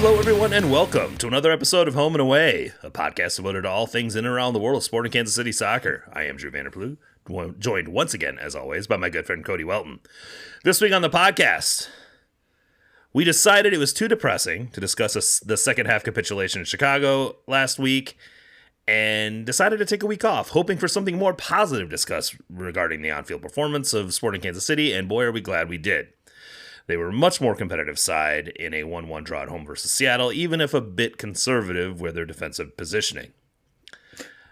Hello, everyone, and welcome to another episode of Home and Away, a podcast devoted to all things in and around the world of sport in Kansas City soccer. I am Drew Vanderplu, joined once again, as always, by my good friend Cody Welton. This week on the podcast, we decided it was too depressing to discuss the second half capitulation in Chicago last week, and decided to take a week off, hoping for something more positive to discuss regarding the on-field performance of Sporting Kansas City, and boy, are we glad we did. They were a much more competitive side in a 1-1 draw at home versus Seattle, even if a bit conservative with their defensive positioning.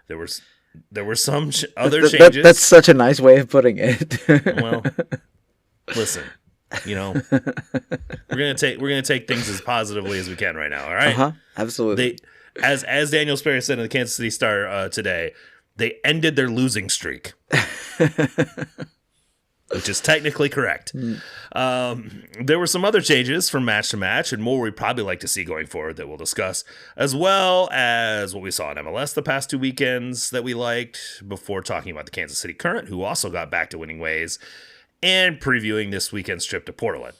There were some other changes. That's such a nice way of putting it. Well, listen, we're gonna take things as positively as we can right now. All right, Absolutely. As Daniel Sperry said in the Kansas City Star today, they ended their losing streak. Which is technically correct. There were some other changes from match to match and more we'd probably like to see going forward that we'll discuss, as well as what we saw in MLS the past 2 weekends that we liked, before talking about the Kansas City Current, who also got back to winning ways, and previewing this weekend's trip to Portland.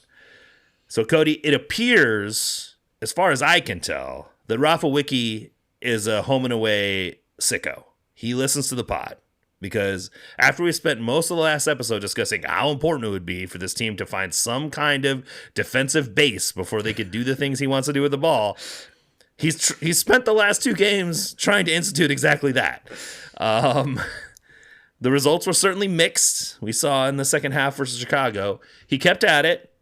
So, Cody, it appears, as far as I can tell, that Rafa Wiki is a home and away sicko. He listens to the pod. Because after we spent most of the last episode discussing how important it would be for this team to find some kind of defensive base before they could do the things he wants to do with the ball, he's spent the last 2 games trying to institute exactly that. The results were certainly mixed. We saw in the second half versus Chicago. He kept at it,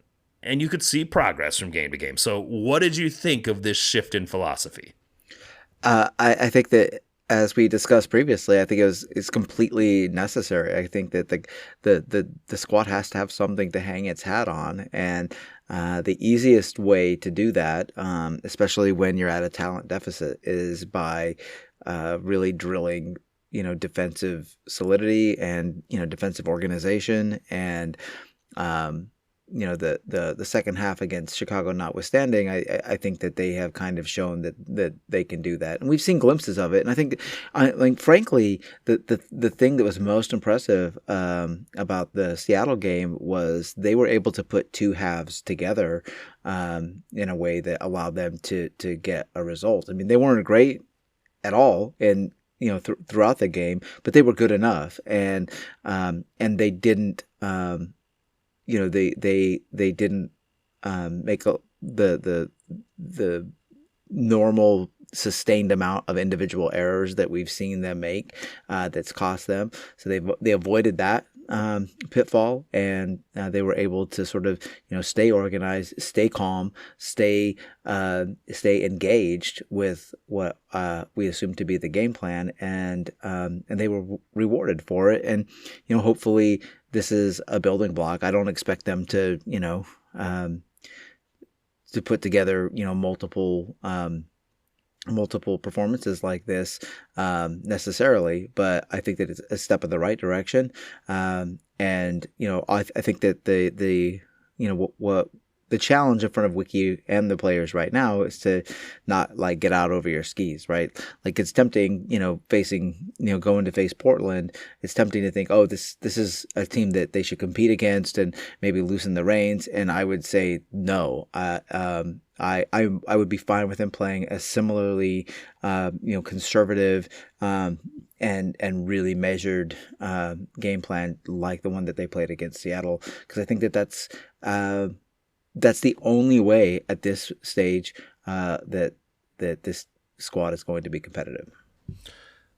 and you could see progress from game to game. So what did you think of this shift in philosophy? I think that, as we discussed previously, I think it's completely necessary. I think that the squad has to have something to hang its hat on, and the easiest way to do that, especially when you're at a talent deficit, is by really drilling, defensive solidity and defensive organization, and the second half against Chicago notwithstanding, I think that they have kind of shown that they can do that, and we've seen glimpses of it. And I think, frankly, the thing that was most impressive about the Seattle game was they were able to put 2 halves together in a way that allowed them to get a result. I mean, they weren't great at all, and throughout the game, but they were good enough, and they didn't. They didn't make the normal sustained amount of individual errors that we've seen them make that's cost them. So they avoided that pitfall, and they were able to sort of stay organized, stay calm, stay engaged with what we assumed to be the game plan, and they were rewarded for it. And hopefully this is a building block. I don't expect them to put together multiple performances like this necessarily, but I think that it's a step in the right direction. I think that what the challenge in front of Wiki and the players right now is to not get out over your skis, right? It's tempting, going to face Portland. It's tempting to think, oh, this is a team that they should compete against and maybe loosen the reins. And I would say no. I would be fine with them playing a similarly, conservative and really measured game plan like the one that they played against Seattle, because I think that's the only way at this stage that this squad is going to be competitive.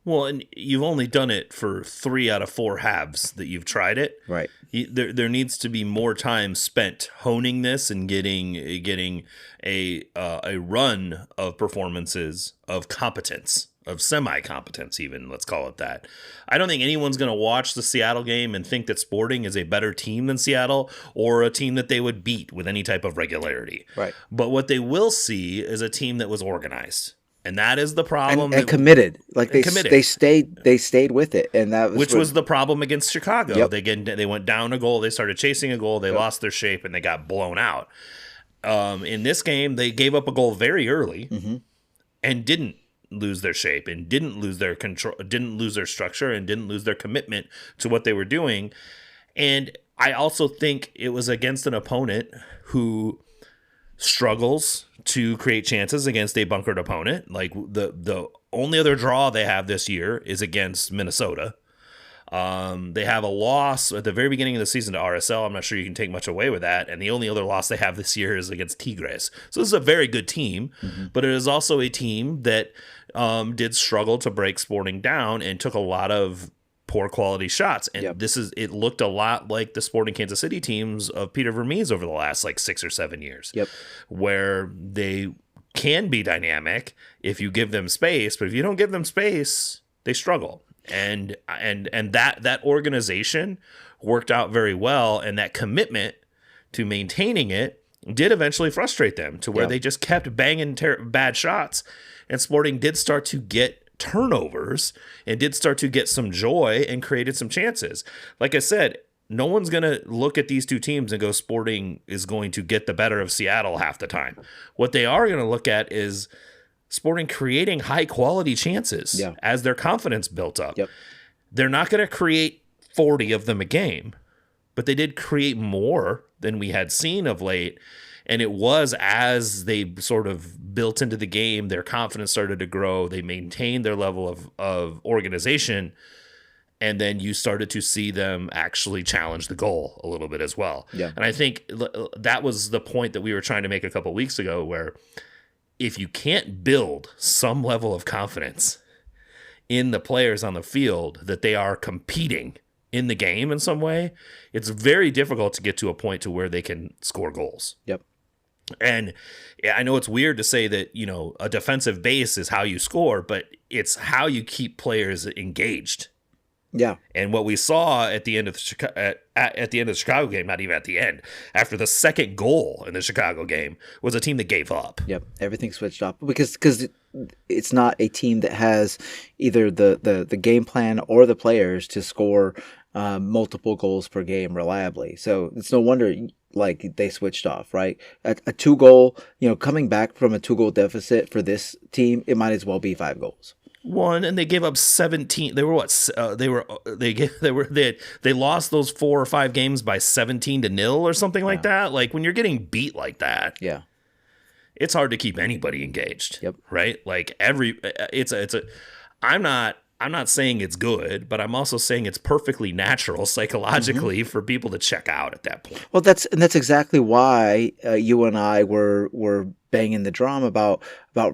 Well, and you've only done it for 3 out of 4 halves that you've tried it. Right. There needs to be more time spent honing this and getting a run of performances of competence, of semi-competence even, let's call it that. I don't think anyone's going to watch the Seattle game and think that Sporting is a better team than Seattle or a team that they would beat with any type of regularity. Right. But what they will see is a team that was organized. And that is the problem. And committed. Committed. They stayed with it, and that was the problem against Chicago. Yep. They went down a goal. They started chasing a goal. They lost their shape, and they got blown out. In this game, they gave up a goal very early, and didn't lose their shape, and didn't lose their control, didn't lose their structure, and didn't lose their commitment to what they were doing. And I also think it was against an opponent who struggles to create chances against a bunkered opponent. Like the only other draw they have this year is against Minnesota. They have a loss at the very beginning of the season to RSL. I'm not sure you can take much away with that. And the only other loss they have this year is against Tigres. So this is a very good team, but it is also a team that did struggle to break Sporting down and took a lot of poor quality shots. And it looked a lot like the Sporting Kansas City teams of Peter Vermees over the last like 6 or 7 years, where they can be dynamic if you give them space, but if you don't give them space, they struggle. And that organization worked out very well, and that commitment to maintaining it did eventually frustrate them to where they just kept banging bad shots, and Sporting did start to get turnovers and did start to get some joy and created some chances. Like I said, no one's going to look at these two teams and go Sporting is going to get the better of Seattle half the time. What they are going to look at is Sporting creating high-quality chances as their confidence built up. They're not going to create 40 of them a game, but they did create more than we had seen of late. And it was as they sort of built into the game, their confidence started to grow. They maintained their level of organization. And then you started to see them actually challenge the goal a little bit as well. And I think that was the point that we were trying to make a couple of weeks ago, where if you can't build some level of confidence in the players on the field that they are competing in the game in some way, it's very difficult to get to a point to where they can score goals. And I know it's weird to say that, you know, a defensive base is how you score, but it's how you keep players engaged. And what we saw at the end of the at the end of the Chicago game, not even at the end, after the second goal in the Chicago game, was a team that gave up. Everything switched off because it's not a team that has either the game plan or the players to score multiple goals per game reliably. So it's no wonder like they switched off, right? A 2-goal, you know, coming back from a 2-goal deficit for this team, it might as well be 5 goals. And they gave up 17. They were what? They lost those 4 or 5 games by 17-0 or something like that. Like when you're getting beat like that, it's hard to keep anybody engaged. Right? Like I'm not saying it's good, but I'm also saying it's perfectly natural psychologically for people to check out at that point. Well, that's exactly why you and I were banging the drum about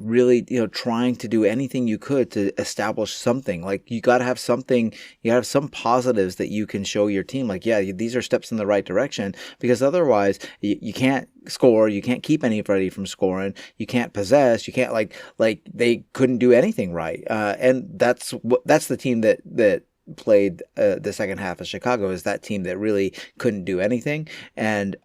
really, you know, trying to do anything you could to establish something. Like you got to have something, you have some positives that you can show your team. Like, these are steps in the right direction, because otherwise you can't score, you can't keep anybody from scoring, you can't possess, you can't like they couldn't do anything right. And that's the team that played the second half of Chicago, is that team that really couldn't do anything. And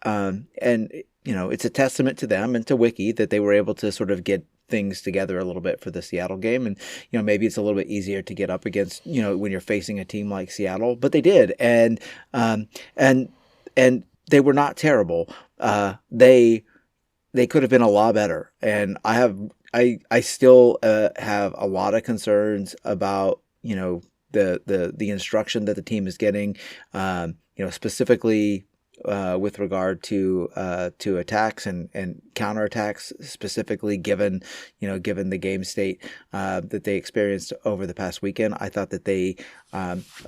you know, it's a testament to them and to Wiki that they were able to sort of get things together a little bit for the Seattle game. And, you know, maybe it's a little bit easier to get up against, you know, when you're facing a team like Seattle, but they did. And they were not terrible. They could have been a lot better. And I still have a lot of concerns about, you know, the instruction that the team is getting, you know, specifically with regard to attacks and counterattacks, specifically given the game state that they experienced over the past weekend. I thought that they,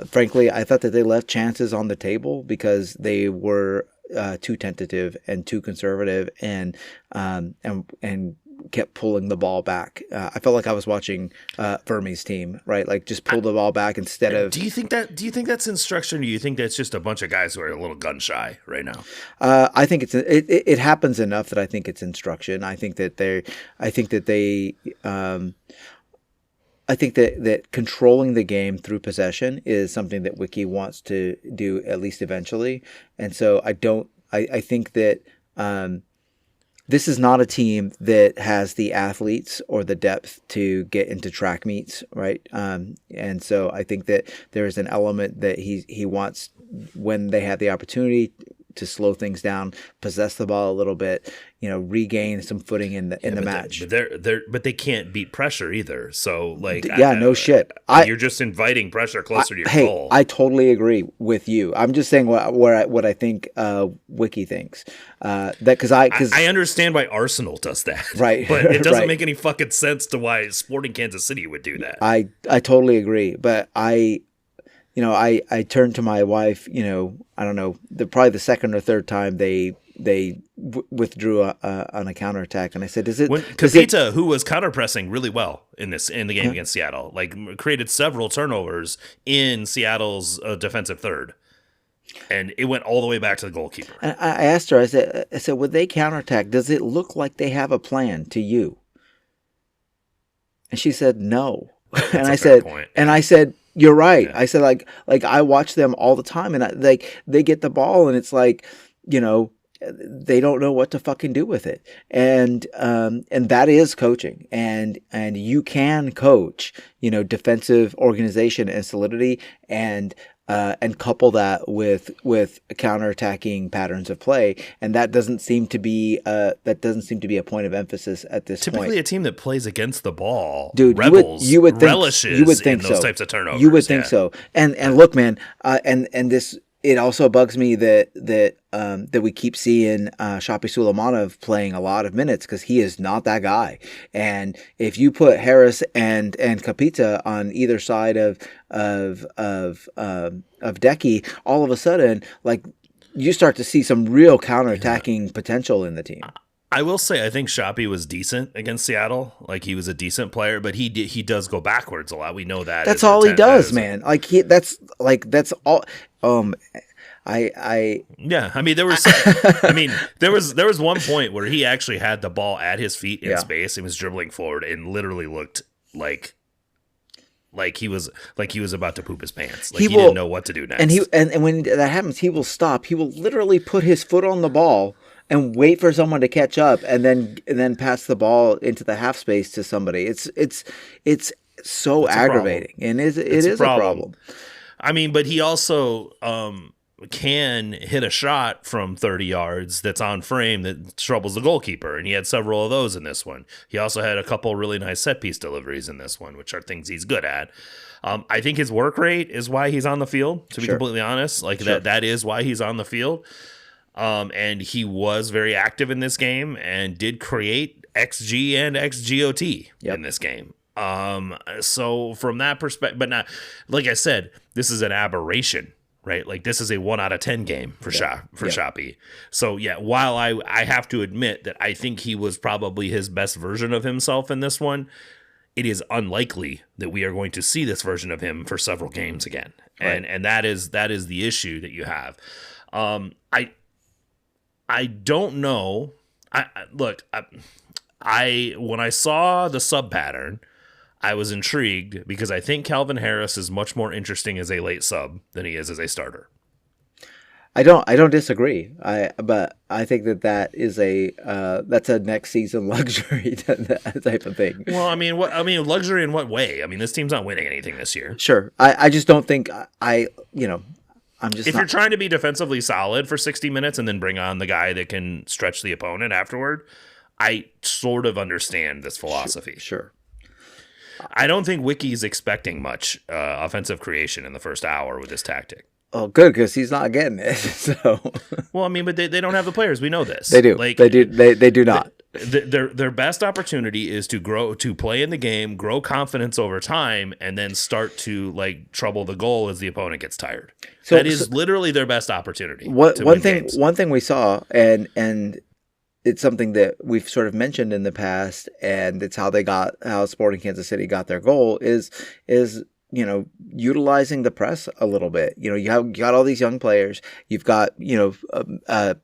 frankly, left chances on the table because they were too tentative and too conservative and kept pulling the ball back. I felt like I was watching Vermees' team, right? Like just pull the ball back instead of. Do you think that's instruction, or do you think that's just a bunch of guys who are a little gun shy right now? I think it happens enough that I think it's instruction. I think that controlling the game through possession is something that Wiki wants to do at least eventually. And so I think that this is not a team that has the athletes or the depth to get into track meets, right? And so I think that there is an element that he wants, when they have the opportunity slow things down, possess the ball a little bit, regain some footing in the match. But they can't beat pressure either. So like, no shit. You're just inviting pressure closer to your goal. I totally agree with you. I'm just saying what I think Wiki thinks. I understand why Arsenal does that, right? But it doesn't right. make any fucking sense to why Sporting Kansas City would do that. I totally agree, but I turned to my wife, I don't know, probably the second or third time they withdrew on a counterattack, and I said, Capita, who was counterpressing really well in the game against Seattle, like created several turnovers in Seattle's defensive third, and it went all the way back to the goalkeeper. And I asked her, I said, would they counterattack? Does it look like they have a plan to you? And she said, no. And I said, you're right. Yeah. I said, like I watch them all the time, and they get the ball, and it's like, they don't know what to fucking do with it, and that is coaching, and you can coach, defensive organization and solidity, and couple that with counterattacking patterns of play, and that doesn't seem to be a point of emphasis at this point. Typically, a team that plays against the ball, dude, relishes you would think in those so. types of turnovers. You would think so, and look, man, and this. It also bugs me that we keep seeing Shapi Suleimanov playing a lot of minutes, because he is not that guy. And if you put Harris and Capita on either side of Decky, all of a sudden, like, you start to see some real counterattacking potential in the team. I will say, I think Shapi was decent against Seattle. Like, he was a decent player, but he does go backwards a lot. We know that. That's all he does, man. Like, that's all. Yeah, I mean, there was one point where he actually had the ball at his feet in space and was dribbling forward and literally looked like he was about to poop his pants. Like, he didn't know what to do next. And when that happens, he will stop. He will literally put his foot on the ball and wait for someone to catch up, and then pass the ball into the half space to somebody. It's so aggravating, and it is a problem. I mean, but he also can hit a shot from 30 yards that's on frame that troubles the goalkeeper, and he had several of those in this one. He also had a couple really nice set-piece deliveries in this one, which are things he's good at. I think his work rate is why he's on the field, to be completely honest. Like, that is why he's on the field. And he was very active in this game and did create XG and XGOT in this game. So from that perspective, but not, like I said, this is an aberration, right? Like, this is a 1 out of 10 game for Shapi. So yeah, while I have to admit that I think he was probably his best version of himself in this one, it is unlikely that we are going to see this version of him for several games again. Right. And that is the issue that you have. I don't know. When I saw the sub pattern, I was intrigued because I think Calvin Harris is much more interesting as a late sub than he is as a starter. I don't disagree. But I think that is that's a next season luxury type of thing. Well, I mean, luxury in what way? I mean, this team's not winning anything this year. Sure. I just don't think if you're trying to be defensively solid for 60 minutes and then bring on the guy that can stretch the opponent afterward, I sort of understand this philosophy. Sure. I don't think Wiki's expecting much offensive creation in the first hour with this tactic. Oh, good, because he's not getting it. So, well, I mean, but they don't have the players. We know this. They do. They do not. Their best opportunity is to play in the game, grow confidence over time, and then start to trouble the goal as the opponent gets tired. So that is literally their best opportunity. One thing we saw, and it's something that we've sort of mentioned in the past, and it's how Sporting Kansas City got their goal is utilizing the press a little bit. You got all these young players. You've got,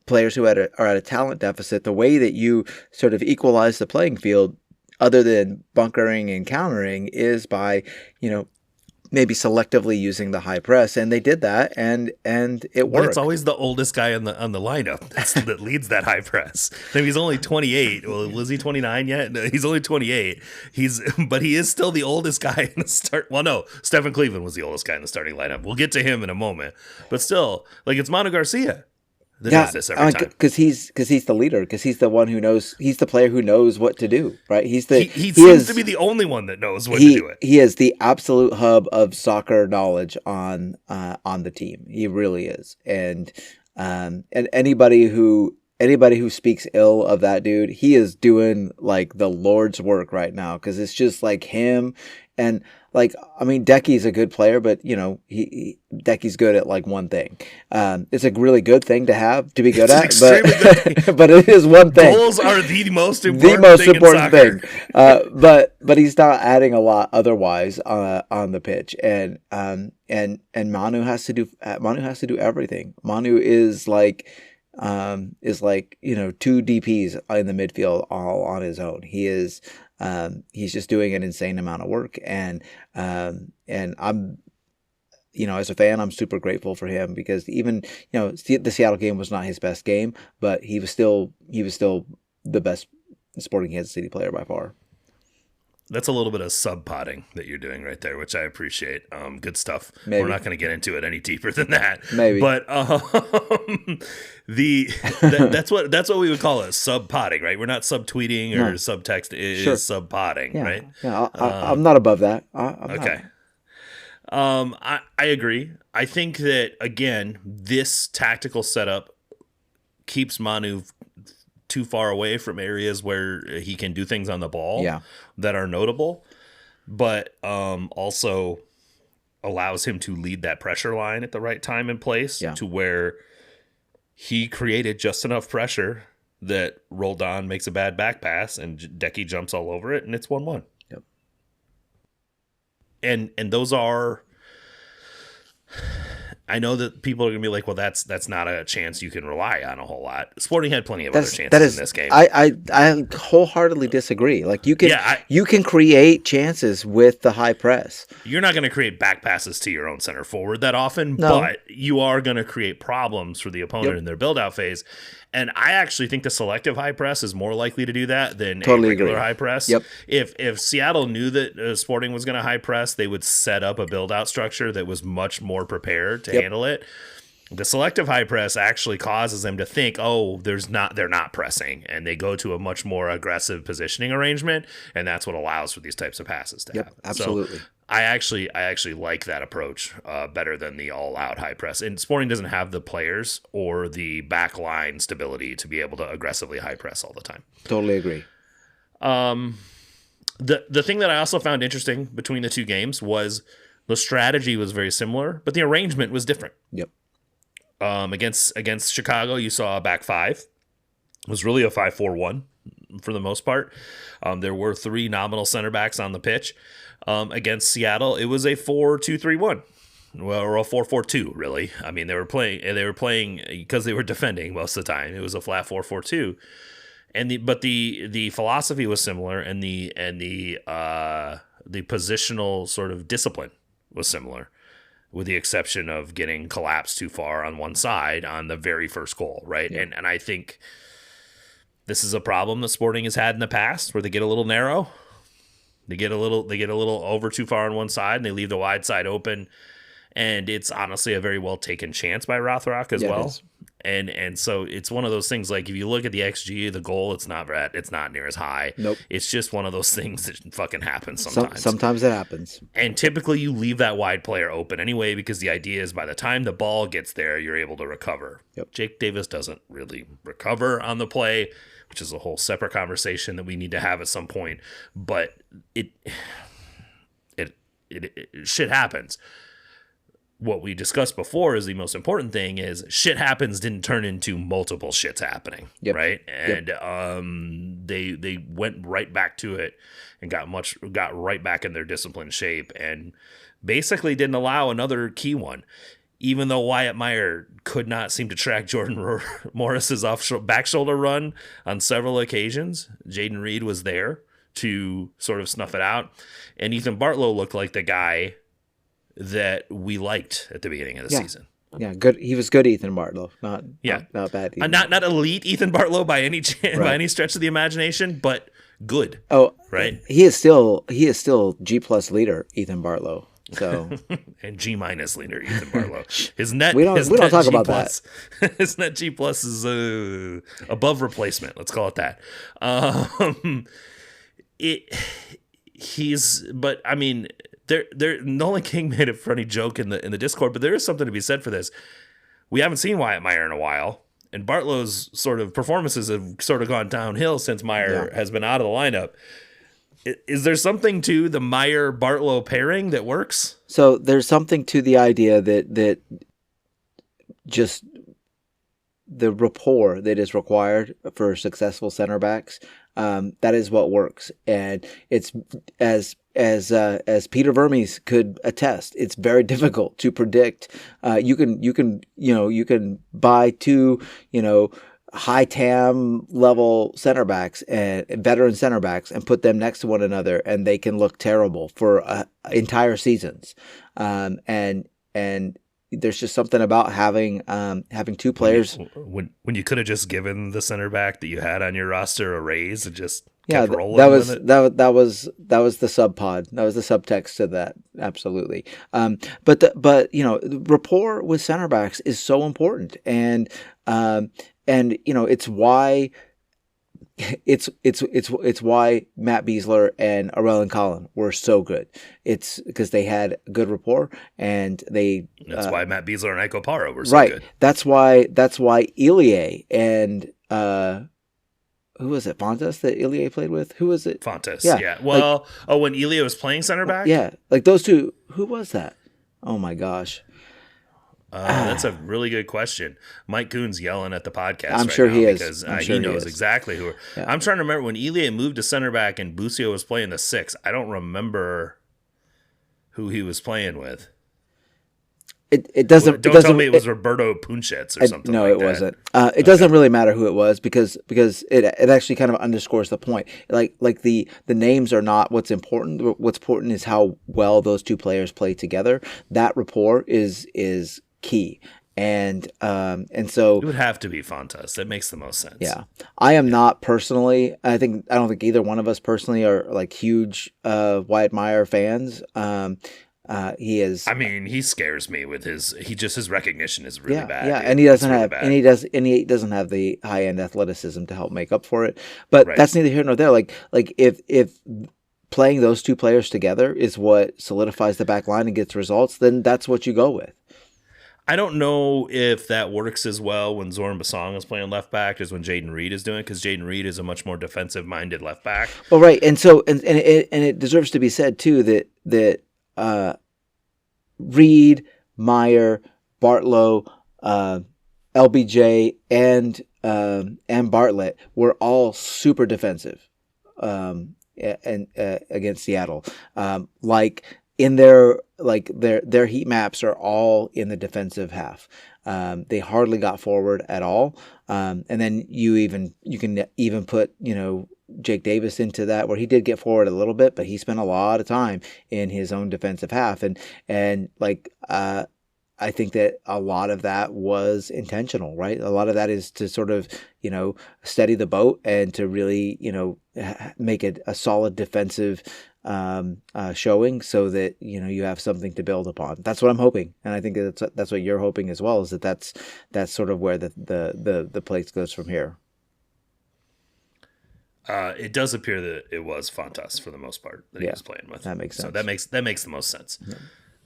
players who are at a talent deficit. The way that you sort of equalize the playing field, other than bunkering and countering, is by, maybe selectively using the high press, and they did that, and it worked. But it's always the oldest guy on the lineup that leads that high press. I mean, he's only 28. Well, was he 29 yet? No, he's only 28. But he is still the oldest guy in the start. Well, no, Stephen Cleveland was the oldest guy in the starting lineup. We'll get to him in a moment. But still, it's Manu Garcia. that does this every time. Because he's the leader. Because he's the one who knows. He's the player who knows what to do. Right. He seems to be the only one that knows what to do it. He is the absolute hub of soccer knowledge on the team. He really is. And anybody who speaks ill of that dude, he is doing like the Lord's work right now, because it's just like him. And like, I mean, Decky's a good player, but you know, Decky's good at like one thing. It's a really good thing to be good at, but it is one thing. Goals are the most important thing. But he's not adding a lot otherwise on the pitch, and Manu has to do everything. Manu is like, you know, 2 DPs in the midfield all on his own. He's just doing an insane amount of work, and I'm, you know, as a fan, I'm super grateful for him, because even, you know, the Seattle game was not his best game, but he was still the best Sporting Kansas City player by far. That's a little bit of sub-potting that you're doing right there, which I appreciate. Good stuff. Maybe. We're not going to get into it any deeper than that. Maybe. But that's what we would call it, sub-potting, right? We're not subtweeting or subtext. It is sub-potting, right? Yeah, I'm not above that. Okay. I agree. I think that, again, this tactical setup keeps Manu too far away from areas where he can do things on the ball that are notable, but also allows him to lead that pressure line at the right time and place to where he created just enough pressure that Roldan makes a bad back pass and Decky jumps all over it, and it's 1-1. Yep. And those are... I know that people are going to be like, well, that's not a chance you can rely on a whole lot. Sporting had plenty of other chances in this game. I wholeheartedly disagree. Like, you can create chances with the high press. You're not going to create back passes to your own center forward that often, but you are going to create problems for the opponent in their build-out phase. And I actually think the selective high press is more likely to do that than a regular high press. Yep. If Seattle knew that Sporting was going to high press, they would set up a build-out structure that was much more prepared to handle it. The selective high press actually causes them to think, oh, they're not pressing, and they go to a much more aggressive positioning arrangement, and that's what allows for these types of passes to happen. Absolutely. So I actually like that approach better than the all-out high press. And Sporting doesn't have the players or the back line stability to be able to aggressively high press all the time. Totally agree. The thing that I also found interesting between the two games was the strategy was very similar, but the arrangement was different. Yep. Against Chicago, you saw a back five. It was really a 5-4-1 for the most part. There were 3 nominal center backs on the pitch. Against Seattle, it was a 4-2-3-1. Well, or a 4-4-2, really. I mean, they were playing because they were defending most of the time. It was a flat 4-4-2. But the philosophy was similar, and the positional sort of discipline was similar, with the exception of getting collapsed too far on one side on the very first goal, right? Yeah. And I think this is a problem that Sporting has had in the past, where they get a little narrow. They get a little over too far on one side, and they leave the wide side open. And it's honestly a very well taken chance by Rothrock as well. And so it's one of those things, like, if you look at the XG of the goal, it's not near as high. Nope. It's just one of those things that fucking happens sometimes. Sometimes it happens. And typically you leave that wide player open anyway, because the idea is by the time the ball gets there, you're able to recover. Yep. Jake Davis doesn't really recover on the play, which is a whole separate conversation that we need to have at some point. But it shit happens. What we discussed before is the most important thing is shit happens didn't turn into multiple shits happening, right? And they went right back to it and got right back in their disciplined shape, and basically didn't allow another key one. Even though Wyatt Meyer could not seem to track Jordan Morris's back shoulder run on several occasions, Jaden Reed was there to sort of snuff it out, and Ethan Bartlow looked like the guy that we liked at the beginning of the season. Yeah, good. He was good, Ethan Bartlow. Not bad. Not elite Ethan Bartlow by any by any stretch of the imagination, but good. Oh, right. He is still G+ leader, Ethan Bartlow. So and G minus leader Ethan Barlow. His net we don't talk G about plus, that. His net G plus is above replacement. Let's call it that. But I mean, Nolan King made a funny joke in the Discord, but there is something to be said for this. We haven't seen Wyatt Meyer in a while, and Bartlow's sort of performances have sort of gone downhill since Meyer has been out of the lineup. Is there something to the Meyer-Bartlow pairing that works? So there's something to the idea that just the rapport that is required for successful center backs, that is what works. And it's as Peter Vermes could attest, it's very difficult to predict. You can buy two, high TAM level center backs and veteran center backs and put them next to one another, and they can look terrible for entire seasons. And there's just something about having two players. When you could have just given the center back that you had on your roster a raise and just kept rolling with it. That was the sub pod. That was the subtext to that. Absolutely. But rapport with center backs is so important, and it's why it's why Matt Beasler and Arellen Collin were so good. It's because they had good rapport, and that's why Matt Beasler and Iko Paro were so right. good. That's why Ilie and who was it? Fontes that Ilie played with? Who was it? Fontes. Yeah. Well, when Ilie was playing center back? Yeah. Like those two. Who was that? Oh my gosh. That's a really good question. Mike Coon's yelling at the podcast. I'm sure he is. Because he knows exactly who. Yeah. I'm trying to remember when Ilie moved to center back and Busio was playing the 6. I don't remember who he was playing with. It doesn't. Don't tell me it was Roberto Punchets or something. No, like it that. wasn't. It doesn't really matter who it was because it actually kind of underscores the point. Like the names are not what's important. What's important is how well those two players play together. That rapport is key. And so it would have to be Fontes. That makes the most sense. Yeah, I am not personally. I don't think either one of us personally are like huge Wyatt Meyer fans. He is. I mean, he scares me with his recognition is really bad. Yeah, and he doesn't he doesn't have the high end athleticism to help make up for it. But that's neither here nor there. Like if playing those two players together is what solidifies the back line and gets results, then that's what you go with. I don't know if that works as well when Zoran Basong is playing left back as when Jaden Reed is doing, because Jaden Reed is a much more defensive minded left back. Well, right, and so and it deserves to be said too that Reed, Meyer, Bartlow, LBJ, and Bartlett were all super defensive, and against Seattle. In their heat maps are all in the defensive half. They hardly got forward at all. And then you can even put, Jake Davis into that, where he did get forward a little bit, but he spent a lot of time in his own defensive half. I think that a lot of that was intentional, right? A lot of that is to sort of, steady the boat and to really, make it a solid defensive showing, so that you have something to build upon. That's what I'm hoping, and I think that's what you're hoping as well. Is that's sort of where the place goes from here. It does appear that it was Fontes for the most part that he was playing with. That makes sense. So that makes the most sense. Yeah.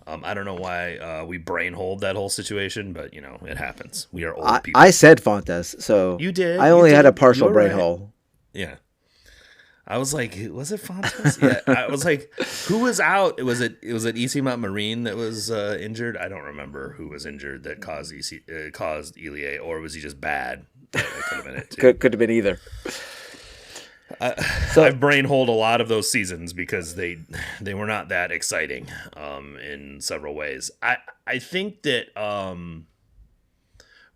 I don't know why we brain hold that whole situation, but it happens. We are old people. I said Fontes, so you did. I only had a partial brain hole. Yeah. I was like, was it Fontes? Yeah. I was like, who was out? Was it Isimat Marine that was injured? I don't remember who was injured that caused Ilie, or was he just bad? That could have been it too. Could have been either. I've brain hold a lot of those seasons because they were not that exciting in several ways. I think that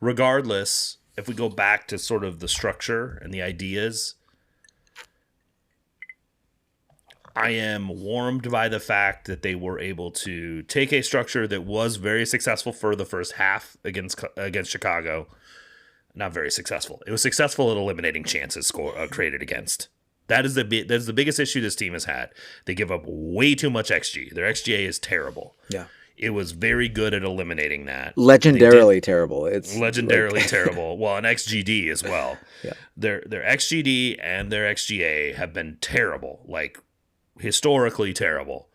regardless, if we go back to sort of the structure and the ideas, I am warmed by the fact that they were able to take a structure that was very successful for the first half against Chicago. Not very successful. It was successful at eliminating chances created against That's the biggest issue this team has had. They give up way too much XG. Their XGA is terrible. Yeah. It was very good at eliminating that. Legendarily terrible. It's legendarily terrible. Well, and XGD as well. Yeah. Their XGD and their XGA have been terrible, like historically terrible.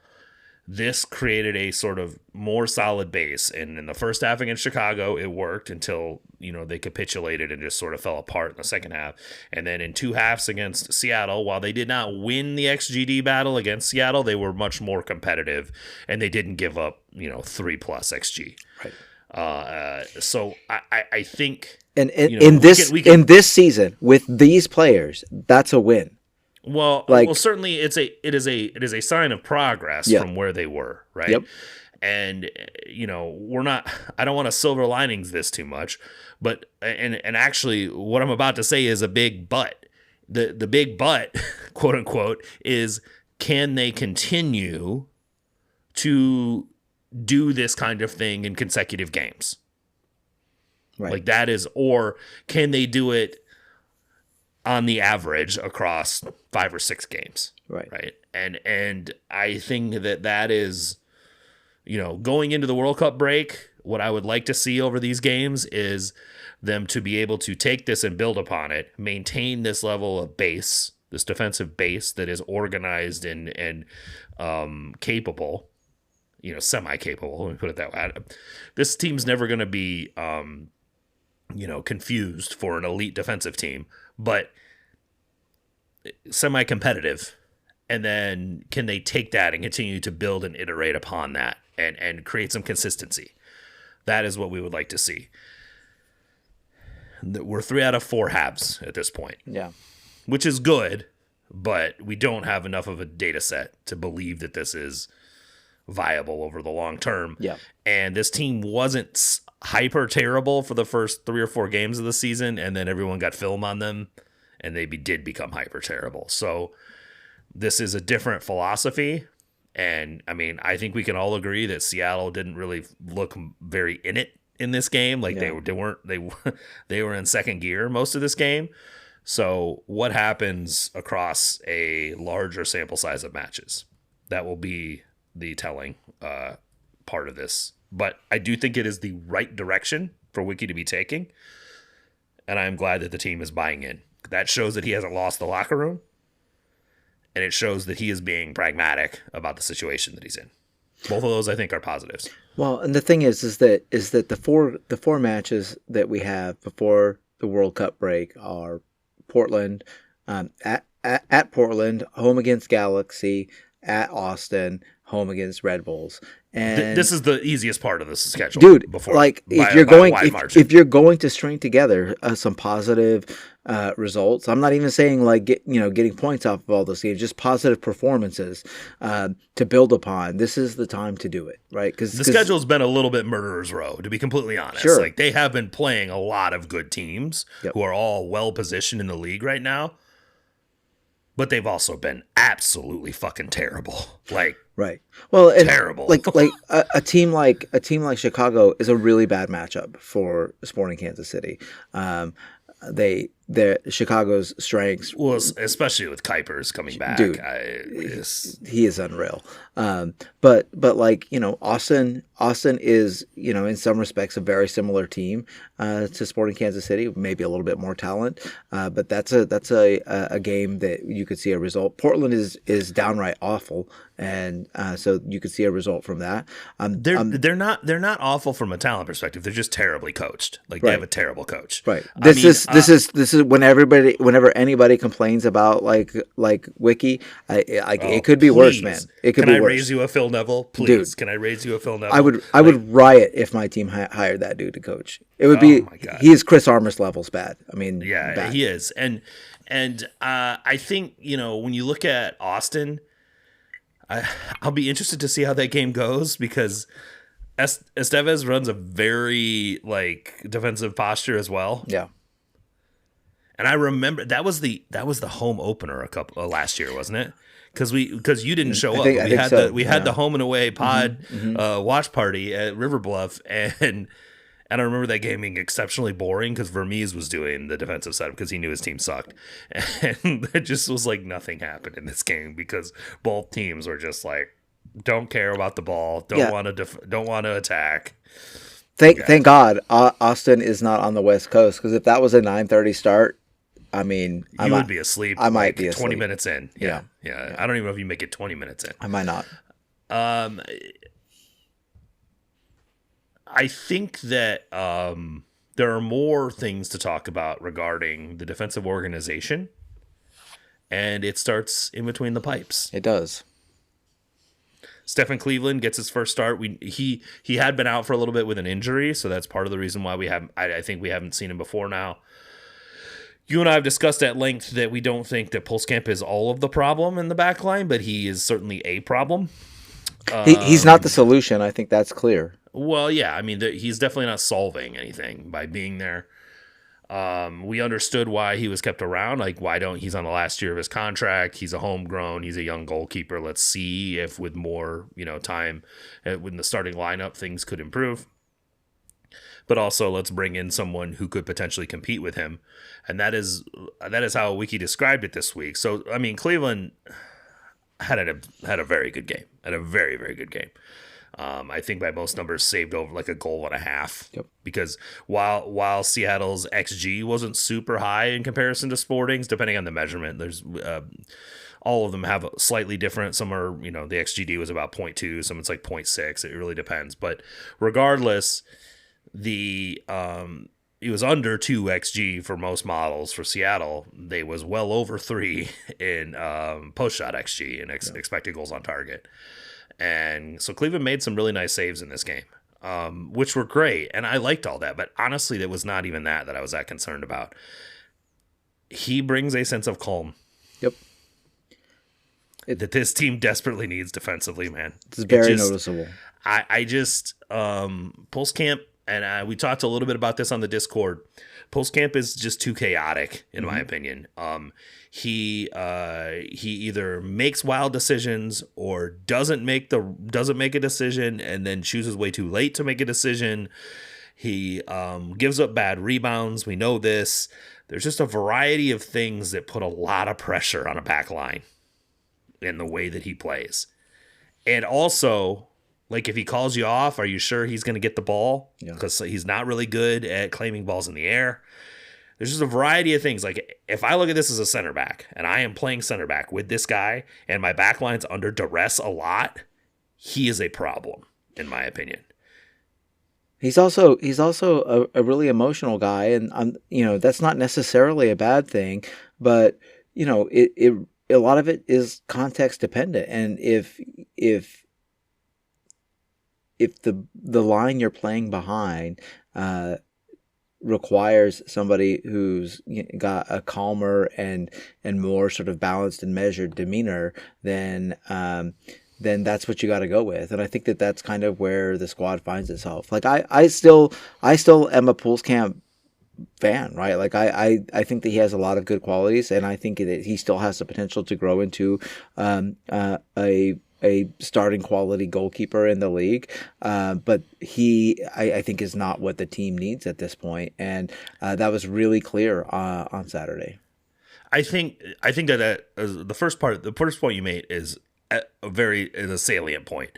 This created a sort of more solid base, and in the first half against Chicago, it worked until they capitulated and just sort of fell apart in the second half. And then in 2 halves against Seattle, while they did not win the XGD battle against Seattle, they were much more competitive, and they didn't give up 3+ XG. Right. So I think, and in this season with these players, that's a win. Well, certainly it is a sign of progress from where they were, right? Yep. And we're not. I don't want to silver linings this too much, but and actually, what I'm about to say is a big but. The big but, quote unquote, is can they continue to do this kind of thing in consecutive games? Right. Like that is, or can they do it on the average across 5 or 6 games. Right. And I think that is, going into the World Cup break, what I would like to see over these games is them to be able to take this and build upon it, maintain this level of base, this defensive base that is organized and capable, semi-capable, let me put it that way. This team's never going to be, confused for an elite defensive team, but semi-competitive. And then can they take that and continue to build and iterate upon that and create some consistency? That is what we would like to see. We're 3 out of 4 halves at this point. Yeah. Which is good, but we don't have enough of a data set to believe that this is viable over the long term. Yeah. And this team wasn't hyper terrible for the first 3 or 4 games of the season, and then everyone got film on them, and they did become hyper terrible. So this is a different philosophy, and I mean, I think we can all agree that Seattle didn't really look very in it in this game. Like they were in second gear most of this game. So what happens across a larger sample size of matches? That will be the telling part of this. But I do think it is the right direction for Wiki to be taking. And I'm glad that the team is buying in. That shows that he hasn't lost the locker room. And it shows that he is being pragmatic about the situation that he's in. Both of those, I think, are positives. Well, and the thing is that the four matches that we have before the World Cup break are Portland, at Portland, home against Galaxy, at Austin, home against Red Bulls. And this is the easiest part of this schedule, dude. Before, if you're going to string together some positive results, I'm not even saying getting points off of all those games, just positive performances to build upon. This is the time to do it, right? Because the schedule's been a little bit murderer's row, to be completely honest. Sure. Like they have been playing a lot of good teams who are all well positioned in the league right now. But they've also been absolutely fucking terrible. Right. Well, and terrible. Like a team like Chicago is a really bad matchup for Sporting Kansas City. Chicago's strengths, well, especially with Kuipers coming back, dude, he is unreal. But Austin is in some respects a very similar team to Sporting Kansas City, maybe a little bit more talent. But that's a game that you could see a result. Portland is downright awful, and so you could see a result from that. They're not awful from a talent perspective. They're just terribly coached. They have a terrible coach. Right. This is whenever anybody complains about like Wiki, it could be worse, man. It could be worse. Can I raise you a Phil Neville, please? Dude, can I raise you a Phil Neville? I would riot if my team hired that dude to coach. It would be. My God. He is Chris Armas levels bad. I mean, yeah, bad. He is, and I think when you look at Austin, I'll be interested to see how that game goes because Estevez runs a very defensive posture as well. Yeah. And I remember that was the home opener last year, wasn't it? Because you didn't show up. We had the home and away pod watch party at River Bluff, and And I remember that game being exceptionally boring because Vermees was doing the defensive side because he knew his team sucked. And it just was like nothing happened in this game because both teams were just like, don't care about the ball, don't want to attack. Thank God Austin is not on the West Coast, because if that was a 9:30 start, I mean, you would be asleep. I might be asleep. 20 minutes in. Yeah. I don't even know if you make it 20 minutes in. I might not. I think that there are more things to talk about regarding the defensive organization, and it starts in between the pipes. It does. Stephen Cleveland gets his first start. He had been out for a little bit with an injury, so that's part of the reason why I think we haven't seen him before now. You and I have discussed at length that we don't think that Pulskamp is all of the problem in the back line, but he is certainly a problem. He's not the solution. I think that's clear. Well, yeah. I mean, he's definitely not solving anything by being there. We understood why he was kept around. Like, he's on the last year of his contract. He's a homegrown. He's a young goalkeeper. Let's see if with more, time in the starting lineup, things could improve. But also, let's bring in someone who could potentially compete with him. And that is how Wiki described it this week. So, I mean, Cleveland had a very good game. Had a very, very good game. I think by most numbers saved over like a goal and a half. Yep. Because while Seattle's XG wasn't super high in comparison to Sporting's, depending on the measurement, there's all of them have slightly different. Some are, the XGD was about 0.2, some it's like 0.6. It really depends. But regardless, it was under 2 XG for most models. For Seattle, they was well over 3 in post-shot XG and expected goals on target. And so Cleveland made some really nice saves in this game, which were great. And I liked all that. But honestly, that was not even that I was that concerned about. He brings a sense of calm. Yep. That this team desperately needs defensively, man. It's very noticeable. I just, Pulskamp, and we talked a little bit about this on the Discord. Pulskamp is just too chaotic, in my opinion. He either makes wild decisions or doesn't make a decision and then chooses way too late to make a decision. He gives up bad rebounds. We know this. There's just a variety of things that put a lot of pressure on a back line in the way that he plays. And also, like, if he calls you off, are you sure he's going to get the ball? Because he's not really good at claiming balls in the air. There's just a variety of things. Like, if I look at this as a center back, and I am playing center back with this guy, and my back line's under duress a lot, he is a problem, in my opinion. He's also a really emotional guy, and that's not necessarily a bad thing, but it a lot of it is context dependent, and if the line you're playing behind requires somebody who's got a calmer and more sort of balanced and measured demeanor, then that's what you got to go with. And I think that that's kind of where the squad finds itself. Like I still am a Pulskamp fan, right? Like I think that he has a lot of good qualities, and I think that he still has the potential to grow into a starting quality goalkeeper in the league, but I think is not what the team needs at this point, and that was really clear on Saturday. I think that the first point you made is a salient point.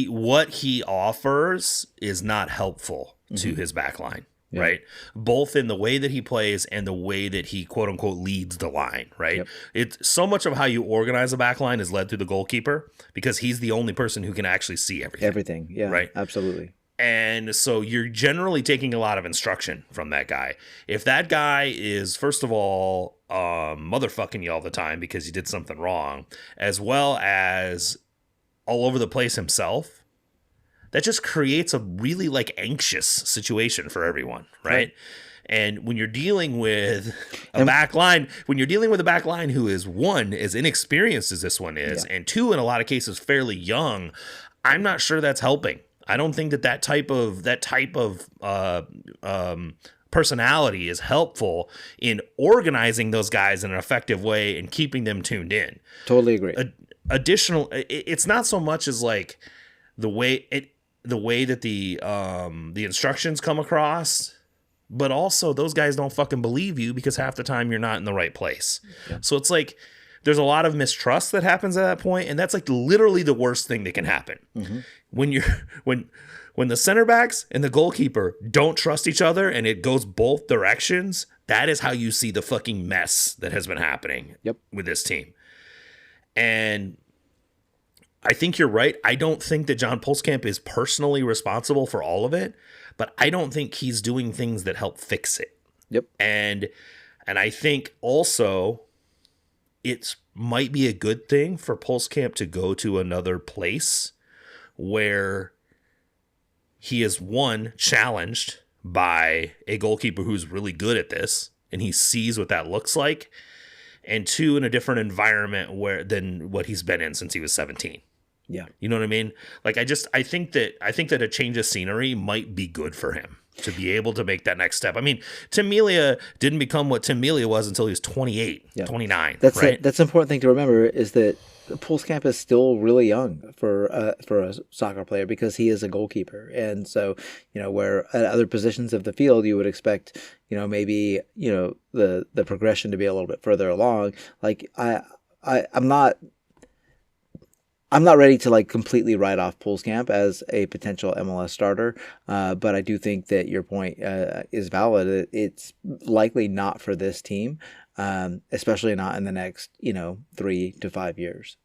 What he offers is not helpful to his back line. Yeah. Right. Both in the way that he plays and the way that he, quote unquote, leads the line. Right. Yep. It's so much of how you organize a back line is led through the goalkeeper, because he's the only person who can actually see everything. Yeah. Right. Absolutely. And so you're generally taking a lot of instruction from that guy. If that guy is, first of all, motherfucking you all the time because you did something wrong, as well as all over the place himself, that just creates a really anxious situation for everyone, right? And when you're dealing with a back line, who is, one, as inexperienced as this one is, and two, in a lot of cases, fairly young, I'm not sure that's helping. I don't think that type of personality is helpful in organizing those guys in an effective way and keeping them tuned in. Totally agree. It's not so much as the way the way that the instructions come across, but also those guys don't fucking believe you because half the time you're not in the right place. Yeah. So it's like there's a lot of mistrust that happens at that point, and that's like literally the worst thing that can happen. Mm-hmm. When the center backs and the goalkeeper don't trust each other and it goes both directions, that is how you see the fucking mess that has been happening with this team. And I think you're right. I don't think that John Pulskamp is personally responsible for all of it, but I don't think he's doing things that help fix it. Yep. And I think also it might be a good thing for Pulskamp to go to another place where he is, one, challenged by a goalkeeper who's really good at this, and he sees what that looks like, and two, in a different environment than what he's been in since he was 17. Yeah. You know what I mean? Like, I think that a change of scenery might be good for him to be able to make that next step. I mean, Tim Melia didn't become what Tim Melia was until he was 28, 29. That's right? That's an important thing to remember, is that Pulskamp is still really young for a soccer player because he is a goalkeeper. And so, where at other positions of the field you would expect, maybe, the progression to be a little bit further along. Like I'm not ready to like completely write off Pulskamp as a potential MLS starter, but I do think that your point is valid. It's likely not for this team, especially not in the next 3 to 5 years.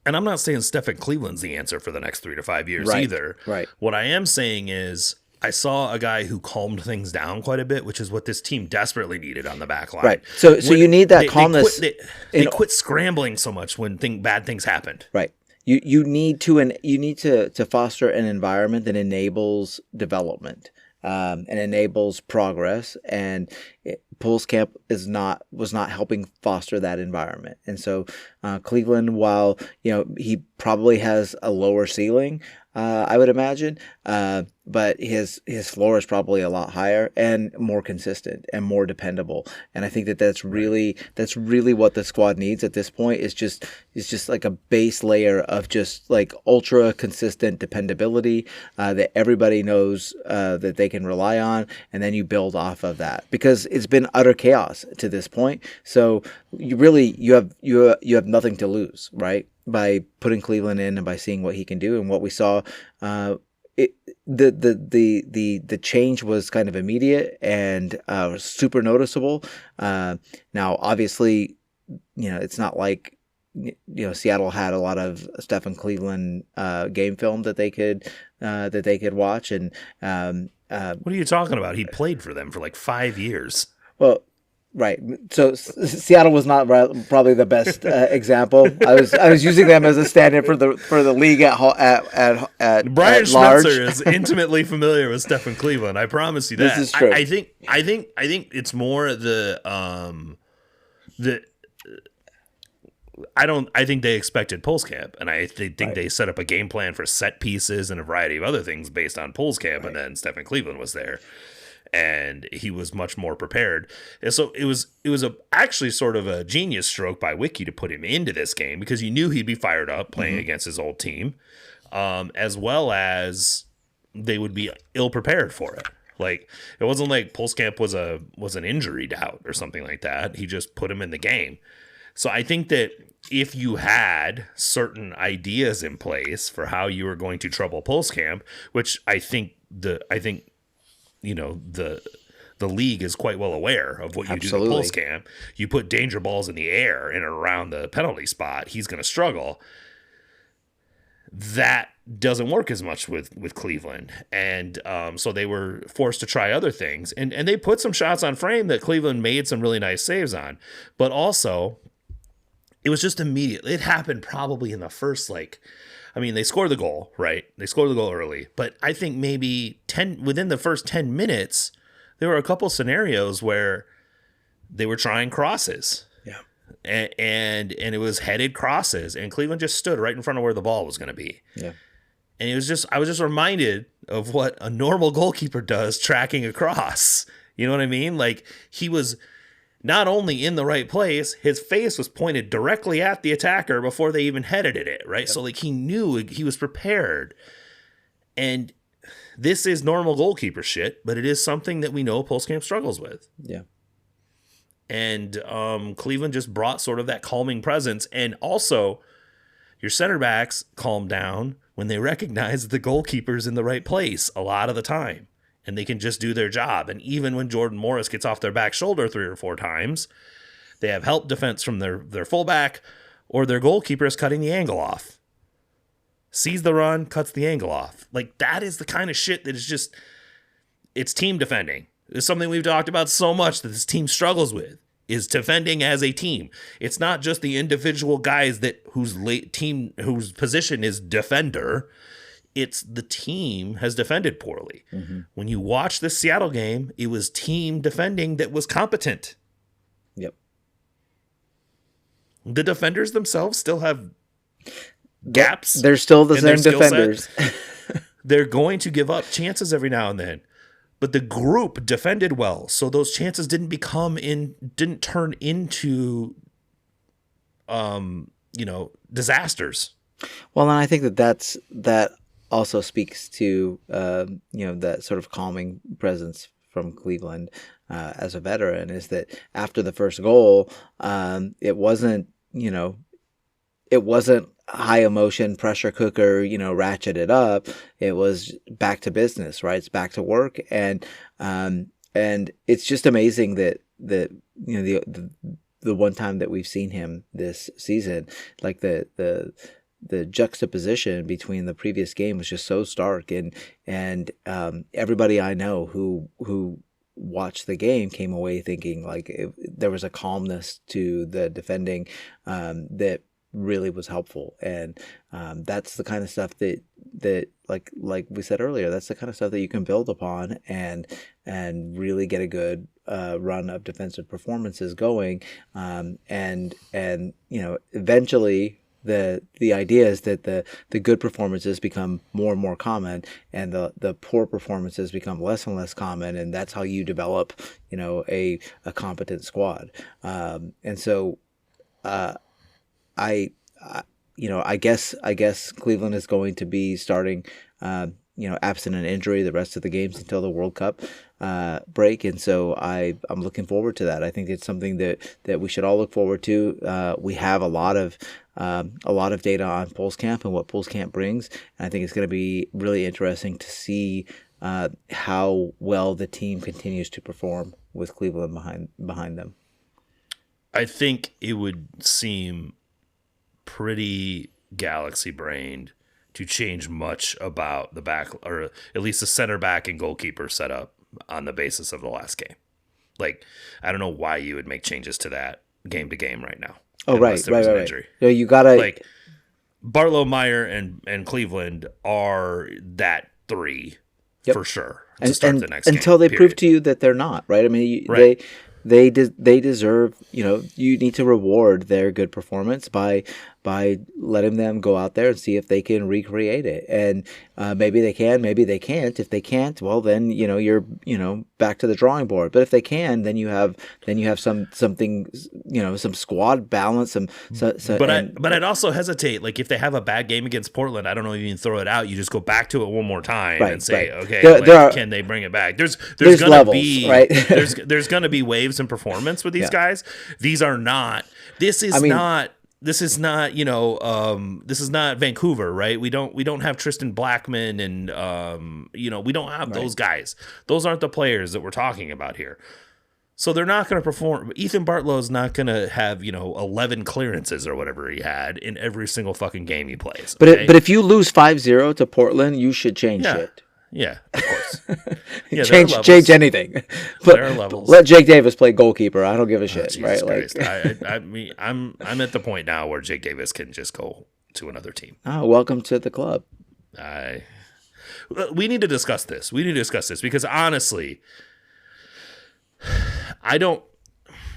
And I'm not saying Stefan Cleveland's the answer for the next 3 to 5 years either. Right. What I am saying is I saw a guy who calmed things down quite a bit, which is what this team desperately needed on the back line. Right. So you need that calmness. They quit scrambling so much when bad things happened. Right. You need to foster an environment that enables development, and enables progress, and Pulskamp was not helping foster that environment. And so Cleveland, while he probably has a lower ceiling, I would imagine, but his floor is probably a lot higher and more consistent and more dependable. And I think that's really what the squad needs at this point, is just like a base layer of just like ultra consistent dependability that everybody knows that they can rely on, and then you build off of that, because it's been utter chaos to this point. So you have nothing to lose, right? By putting Cleveland in and by seeing what he can do. And what we saw, the change was kind of immediate and super noticeable. Now, obviously, it's not like Seattle had a lot of Stefan Cleveland game film that they could watch. And what are you talking about? He played for them for like 5 years. Well. Right. So Seattle was not probably the best example. I was using them as a stand-in for the league at Brian large. Schmetzer is intimately familiar with Stefan Cleveland. I promise you that. This is true. I think it's more I think they expected Pulskamp, and I think they set up a game plan for set pieces and a variety of other things based on Pulskamp, and then Stefan Cleveland was there. And he was much more prepared. And so it was actually sort of a genius stroke by Wiki to put him into this game, because you knew he'd be fired up playing against his old team, as well as they would be ill prepared for it. Like, it wasn't like Pulskamp was an injury out or something like that. He just put him in the game. So I think that if you had certain ideas in place for how you were going to trouble Pulskamp, which I think the league is quite well aware of what you do to Pulskamp. You put danger balls in the air in and around the penalty spot, he's going to struggle. That doesn't work as much with Cleveland. And so they were forced to try other things. And they put some shots on frame that Cleveland made some really nice saves on. But also, it was just immediate. It happened probably in the first, they scored the goal, right? They scored the goal early, but I think maybe within the first 10 minutes, there were a couple scenarios where they were trying crosses. Yeah. And it was headed crosses, and Cleveland just stood right in front of where the ball was going to be. Yeah. And I was just reminded of what a normal goalkeeper does tracking a cross. You know what I mean? Like, he was not only in the right place, his face was pointed directly at the attacker before they even headed it, right? Yep. So, he knew he was prepared. And this is normal goalkeeper shit, but it is something that we know Pulskamp struggles with. Yeah. And Cleveland just brought sort of that calming presence. And also, your center backs calm down when they recognize the goalkeeper's in the right place a lot of the time. And they can just do their job. And even when Jordan Morris gets off their back shoulder 3 or 4 times, they have help defense from their fullback, or their goalkeeper is cutting the angle off. Sees the run, cuts the angle off. Like, that is the kind of shit that is just, it's team defending. It's something we've talked about so much that this team struggles with, is defending as a team. It's not just the individual guys whose position is defender. It's the team has defended poorly. Mm-hmm. When you watch the Seattle game, it was team defending that was competent. Yep. The defenders themselves still have gaps. They're still the same defenders. They're going to give up chances every now and then. But the group defended well, so those chances didn't turn into disasters. Well, and I think that also speaks to that sort of calming presence from Cleveland as a veteran, is that after the first goal, it wasn't high emotion pressure cooker, ratchet it up. It was back to business, right? It's back to work. And it's just amazing that the one time that we've seen him this season, like the juxtaposition between the previous game was just so stark. And everybody I know who watched the game came away thinking there was a calmness to the defending that really was helpful. And that's the kind of stuff that like we said earlier, that's the kind of stuff that you can build upon and really get a good run of defensive performances going. And eventually the idea is that the good performances become more and more common, and the poor performances become less and less common, and that's how you develop a competent squad. And so I guess Cleveland is going to be starting, absent an injury, the rest of the games until the World Cup break, and so I'm looking forward to that. I think it's something that we should all look forward to. We have a lot of data on Pulskamp and what Pulskamp brings, and I think it's going to be really interesting to see how well the team continues to perform with Cleveland behind them. I think it would seem pretty galaxy brained to change much about the back, or at least the center back and goalkeeper setup on the basis of the last game. Like, I don't know why you would make changes to that game to game right now. Oh, right. So you gotta Barlow, Meyer, and Cleveland are that 3 for sure to start the next game. Until they prove to you that they're not, right? I mean, they deserve, you need to reward their good performance by letting them go out there and see if they can recreate it. And maybe they can, maybe they can't. If they can't, well, then you're back to the drawing board. But if they can, then you have something, some squad balance. But I'd also hesitate. Like, if they have a bad game against Portland, I don't know if you can throw it out. You just go back to it one more time and say, okay, can they bring it back? There's gonna levels, be right? there's gonna be waves in performance with these guys. These are not. This is not. This is not, this is not Vancouver, right? We don't have Tristan Blackman and, we don't have those guys. Those aren't the players that we're talking about here. So they're not going to perform. Ethan Bartlow's not going to have, 11 clearances or whatever he had in every single fucking game he plays. Okay? But if you lose 5-0 to Portland, you should change shit. Yeah, of course. Change anything. There are levels. Let Jake Davis play goalkeeper. I don't give a shit, right? Christ. I mean, I'm at the point now where Jake Davis can just go to another team. Oh, welcome to the club. We need to discuss this. Because honestly, I don't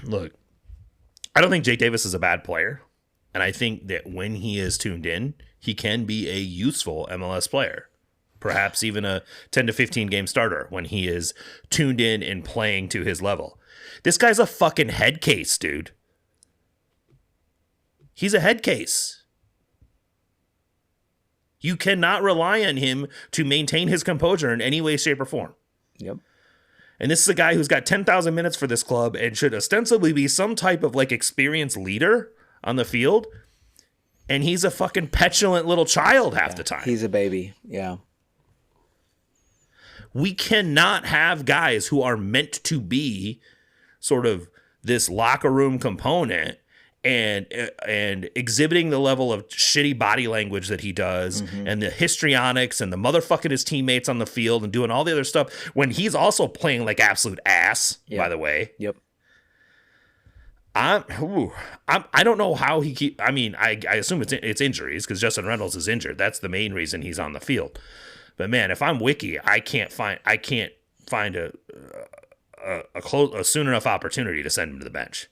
think Jake Davis is a bad player, and I think that when he is tuned in, he can be a useful MLS player. Perhaps even a 10 to 15 game starter when he is tuned in and playing to his level. This guy's a fucking head case, dude. He's a head case. You cannot rely on him to maintain his composure in any way, shape, or form. Yep. And this is a guy who's got 10,000 minutes for this club and should ostensibly be some type of like experienced leader on the field. And he's a fucking petulant little child half the time. He's a baby. Yeah. We cannot have guys who are meant to be sort of this locker room component and exhibiting the level of shitty body language that he does, and the histrionics and the motherfucking his teammates on the field and doing all the other stuff when he's also playing like absolute ass, by the way. Yep. I don't know how he I mean, I assume it's injuries because Justin Reynolds is injured. That's the main reason he's on the field. But man, if I'm Wiki, I can't find a soon enough opportunity to send him to the bench.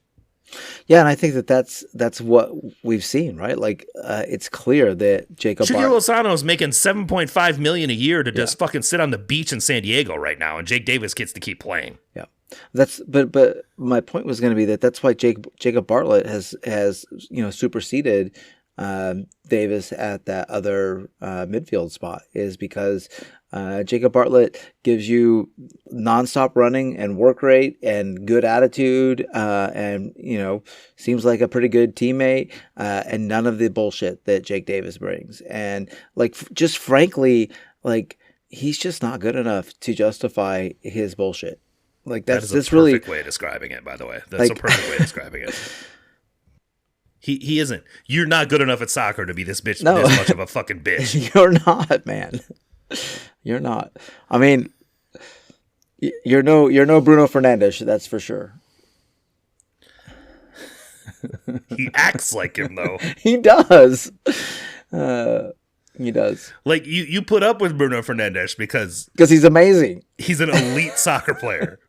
Yeah, and I think that's what we've seen, right? Like, it's clear that Jacob Lozano is making $7.5 million a year to just fucking sit on the beach in San Diego right now, and Jake Davis gets to keep playing. Yeah, but my point was going to be that's why Jacob Bartlett has superseded Davis at that other midfield spot, is because Jacob Bartlett gives you nonstop running and work rate and good attitude, and seems like a pretty good teammate, and none of the bullshit that Jake Davis brings. And just frankly, he's just not good enough to justify his bullshit. That's a perfect way of describing it, by the way. That's a perfect way of describing it. He isn't. You're not good enough at soccer to be this much of a fucking bitch. You're not, man. You're not. I mean, you're no Bruno Fernandes, that's for sure. He acts like him, though. He does. He does. Like you put up with Bruno Fernandes because he's amazing. He's an elite soccer player.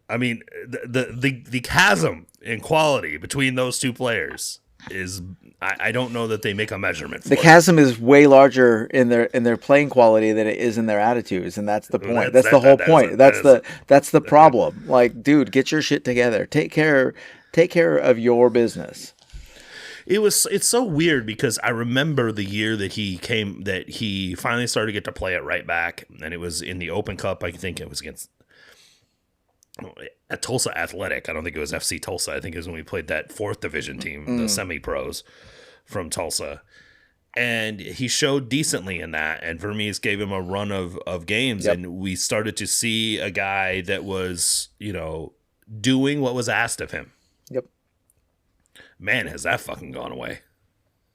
I mean, the chasm in quality between those two players is, I don't know that they make a measurement for the chasm is way larger in their playing quality than it is in their attitudes, and that's the point. That's the whole point. That's the problem. Like, dude, get your shit together. Take care of your business. It's so weird because I remember the year that he finally started to get to play at right back, and it was in the Open Cup. I think it was against at Tulsa Athletic. I don't think it was FC Tulsa. I think it was when we played that 4th division team, the semi-pros from Tulsa. And he showed decently in that, and Vermees gave him a run of games, and we started to see a guy that was, doing what was asked of him. Yep. Man, has that fucking gone away.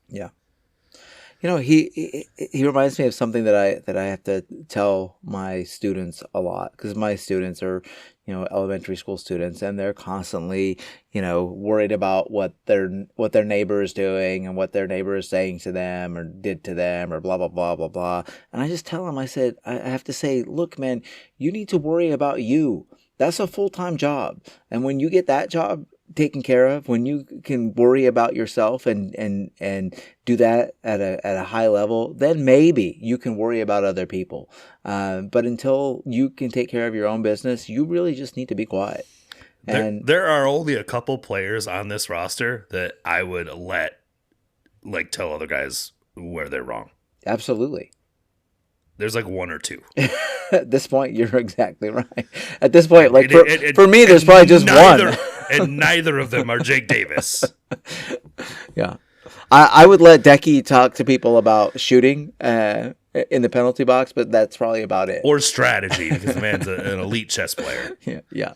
Yeah. He reminds me of something that I have to tell my students a lot, because my students are, elementary school students, and they're constantly, worried about what their neighbor is doing and what their neighbor is saying to them or did to them or blah, blah, blah, blah, blah. And I just tell them, I have to say, look, man, you need to worry about you. That's a full-time job. And when you get that job taken care of, when you can worry about yourself and do that at a high level, then maybe you can worry about other people. But until you can take care of your own business, you really just need to be quiet. And there are only a couple players on this roster that I would let tell other guys where they're wrong. Absolutely. There's one or two. At this point, you're exactly right. At this point, for me, there's probably just one. And neither of them are Jake Davis. Yeah. I would let Decky talk to people about shooting in the penalty box, but that's probably about it. Or strategy, because the man's an elite chess player. Yeah.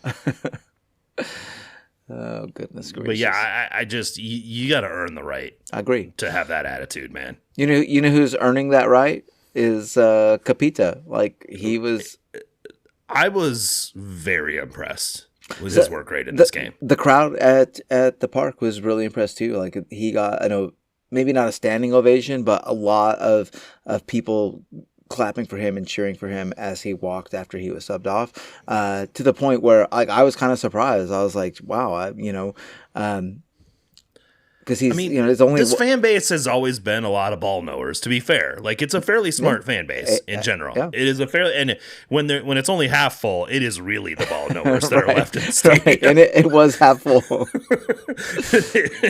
Oh, goodness gracious. But yeah, I just, you got to earn the right. I agree. To have that attitude, man. You know who's earning that right? Is Capita. He was... I was very impressed with his work rate in this game. The crowd at the park was really impressed too. He got, maybe not a standing ovation, but a lot of people clapping for him and cheering for him as he walked after he was subbed off, to the point where I was kind of surprised. I was like, wow, because I he's mean, it's only this fan base has always been a lot of ball knowers. To be fair, like it's a fairly smart fan base in general. yeah. It is a fairly, and when it's only half full, it is really the ball knowers that are right, left in the stadium. right. And it was half full.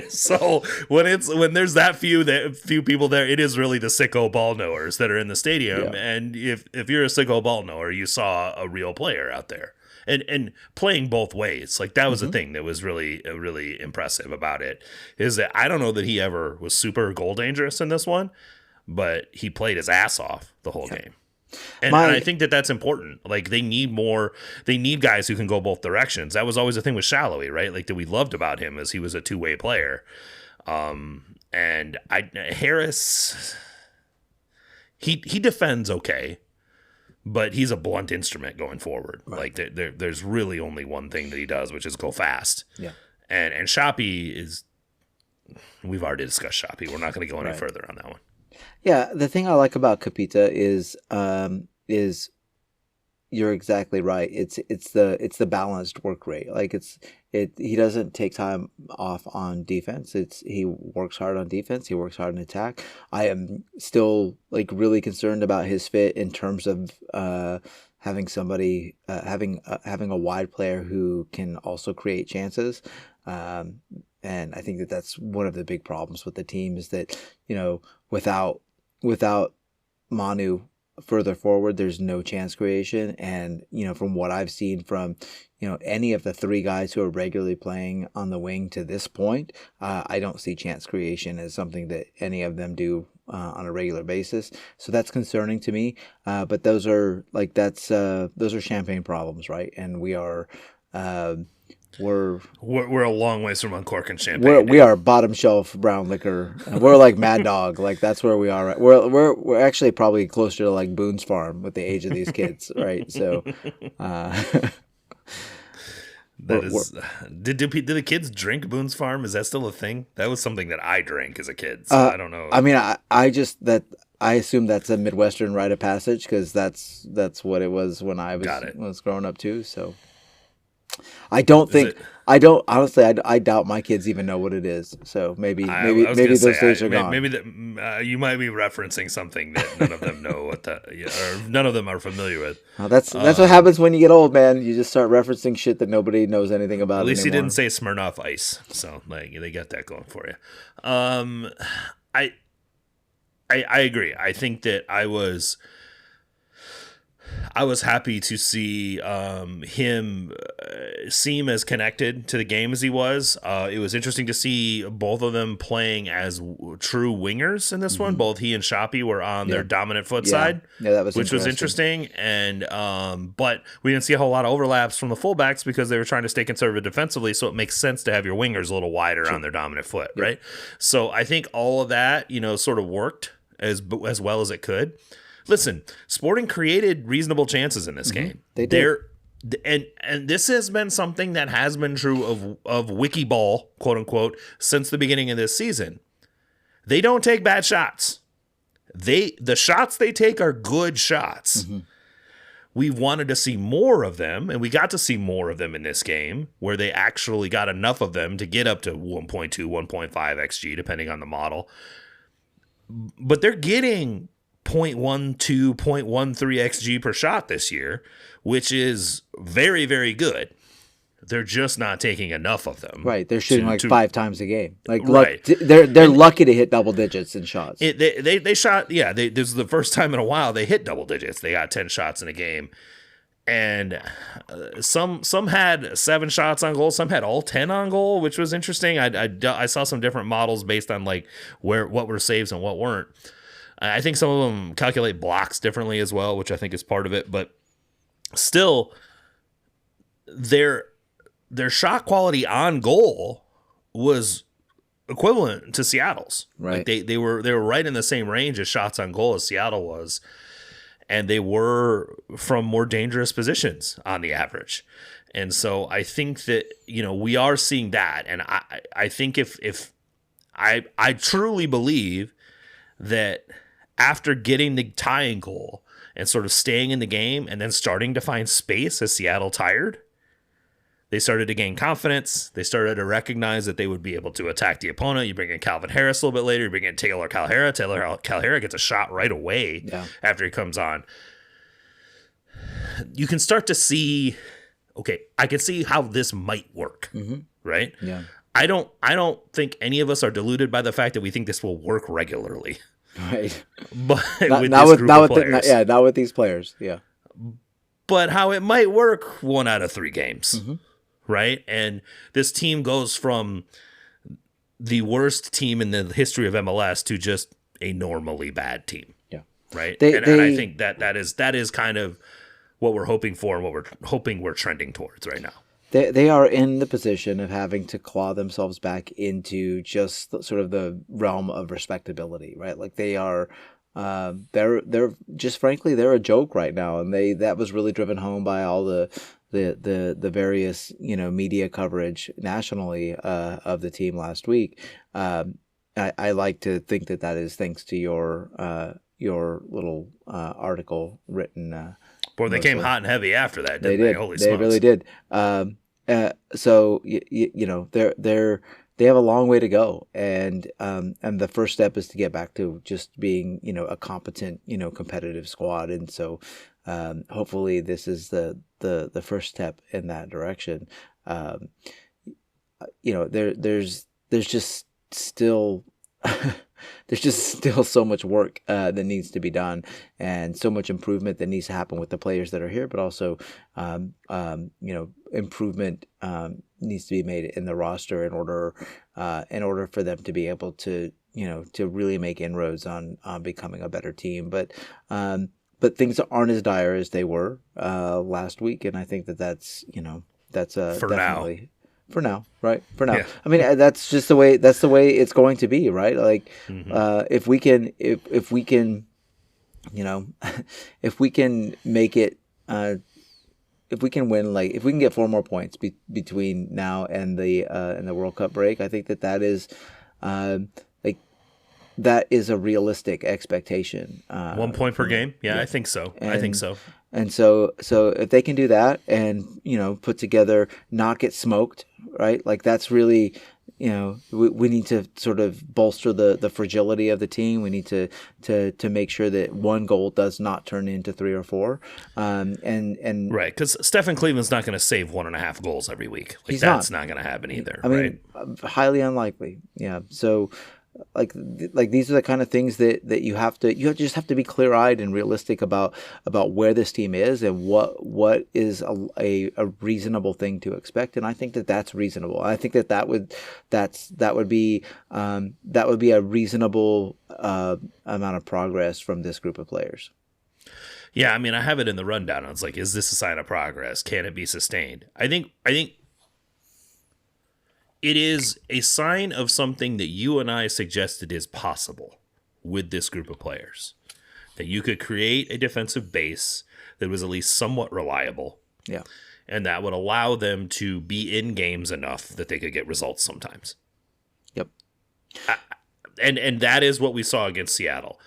So when there's that few people there, it is really the sicko ball knowers that are in the stadium. Yeah. And if you're a sicko ball knower, you saw a real player out there. And playing both ways, like that was the thing that was really impressive about it, is that I don't know that he ever was super goal dangerous in this one, but he played his ass off the whole game. And I think that that's important. Like they need guys who can go both directions. That was always the thing with Shallowy, right? Like that we loved about him is he was a two-way player. And Harris, he defends okay, but he's a blunt instrument going forward. Right. Like there's really only one thing that he does, which is go fast. Yeah. And Shoppy is, we've already discussed Shoppy. We're not going to go any further on that one. Yeah. The thing I like about Capita is you're exactly right. It's the balanced work rate. Like he doesn't take time off on defense. He works hard on defense. He works hard on attack. I am still like really concerned about his fit in terms of having somebody having a wide player who can also create chances. And I think that that's one of the big problems with the team is that without Manu further forward, there's no chance creation. And, from what I've seen from, any of the three guys who are regularly playing on the wing to this point, I don't see chance creation as something that any of them do on a regular basis. So that's concerning to me. But those are champagne problems, right? And we are, we're a long ways from uncorking champagne. We are bottom shelf brown liquor. We're like Mad Dog. Like that's where we are. Right? We're actually probably closer to like Boone's Farm with the age of these kids, right? So, did the kids drink Boone's Farm? Is that still a thing? That was something that I drank as a kid. So I don't know. I mean, I assume that's a Midwestern rite of passage because that's what it was when I was growing up too. So. I doubt my kids even know what it is. So maybe those days are gone. Maybe that you might be referencing something that none of them know or none of them are familiar with. That's what happens when you get old, man. You just start referencing shit that nobody knows anything about. At least anymore. He didn't say Smirnoff Ice, so like they got that going for you. I agree. I think that I was happy to see him seem as connected to the game as he was. It was interesting to see both of them playing as true wingers in this one. Both he and Shoppy were on their dominant foot side, which was interesting. And but we didn't see a whole lot of overlaps from the fullbacks because they were trying to stay conservative defensively. So it makes sense to have your wingers a little wider on their dominant foot, right? So I think all of that, sort of worked as well as it could. Listen, Sporting created reasonable chances in this game. They did. And this has been something that has been true of Wiki Ball, quote unquote, since the beginning of this season. They don't take bad shots. The shots they take are good shots. We wanted to see more of them, and we got to see more of them in this game, where they actually got enough of them to get up to 1.2, 1.5 XG, depending on the model. But they're getting 0.12, 0.13 XG per shot this year, which is very, very good. They're just not taking enough of them. Right. They're shooting 5 times a game. Like, they're lucky to hit double digits in shots. They shot, this is the first time in a while they hit double digits. They got 10 shots in a game. And some had 7 shots on goal. Some had all 10 on goal, which was interesting. I saw some different models based on like what were saves and what weren't. I think some of them calculate blocks differently as well, which I think is part of it. But still, their shot quality on goal was equivalent to Seattle's. Right. Like they were right in the same range of shots on goal as Seattle was, and they were from more dangerous positions on the average. And so I think that we are seeing that, and I think if I truly believe that. After getting the tying goal and sort of staying in the game and then starting to find space as Seattle tired, They started to gain confidence. They started to recognize that they would be able to attack the opponent. You bring in Calvin Harris a little bit later. You bring in Taylor Calhera. Taylor Calhera gets a shot right away after he comes on. You can start to see, okay, I can see how this might work, right? Yeah. I don't think any of us are deluded by the fact that we think this will work regularly. Right. But not with these players. Yeah. But how it might work 1 out of 3 games. Right? And this team goes from the worst team in the history of MLS to just a normally bad team. Yeah. Right? And I think that is kind of what we're hoping for and what we're hoping we're trending towards right now. They are in the position of having to claw themselves back into just sort of the realm of respectability, right? Like they are, they're just frankly they're a joke right now, and that was really driven home by all the various media coverage nationally of the team last week. I like to think that is thanks to your little article written. Boy, they came hot and heavy after that, didn't they? Holy smokes. They really did. So they have a long way to go, and the first step is to get back to just being a competent competitive squad, and so hopefully this is the first step in that direction. There's just still. There's just still so much work that needs to be done, and so much improvement that needs to happen with the players that are here, but also, improvement needs to be made in the roster in order for them to be able to, to really make inroads on becoming a better team. But things aren't as dire as they were last week, and I think that's for definitely. now. For now, right? For now, yeah. I mean that's just the way it's going to be, right? Like, if we can make it, if we can win, like if we can get 4 more points between now and the World Cup break, I think that is, that is a realistic expectation. 1 point per game, yeah. I think so. And so if they can do that and, put together, not get smoked, right? Like that's really, we need to sort of bolster the fragility of the team. We need to make sure that 1 goal does not turn into 3 or 4. And right. Because Stephen Cleveland's not going to save 1.5 goals every week. Like that's not going to happen either. I mean, highly unlikely. Yeah. So, like these are the kind of things that you just have to be clear-eyed and realistic about where this team is and what is a reasonable thing to expect, and I think that's reasonable. I think that would be a reasonable amount of progress from this group of players. Yeah, I mean, I have it in the rundown. It's like, is this a sign of progress? Can it be sustained? I think it is a sign of something that you and I suggested is possible with this group of players. That you could create a defensive base that was at least somewhat reliable. Yeah. And that would allow them to be in games enough that they could get results sometimes. Yep. And that is what we saw against Seattle.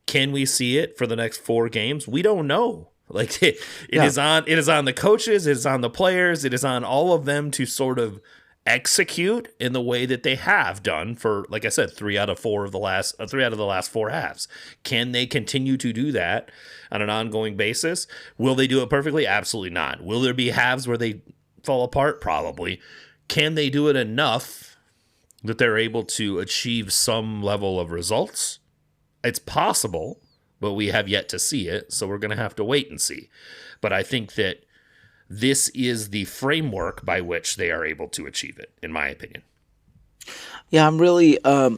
Can we see it for the next 4 games? We don't know. Like it is on the coaches, it is on the players, it is on all of them to sort of execute in the way that they have done for, like I said, 3 out of the last 4 halves. Can they continue to do that on an ongoing basis? Will they do it perfectly? Absolutely not. Will there be halves where they fall apart? Probably. Can they do it enough that they're able to achieve some level of results? It's possible, but we have yet to see it, so we're going to have to wait and see. But I think that this is the framework by which they are able to achieve it, in my opinion. Yeah, I'm really. I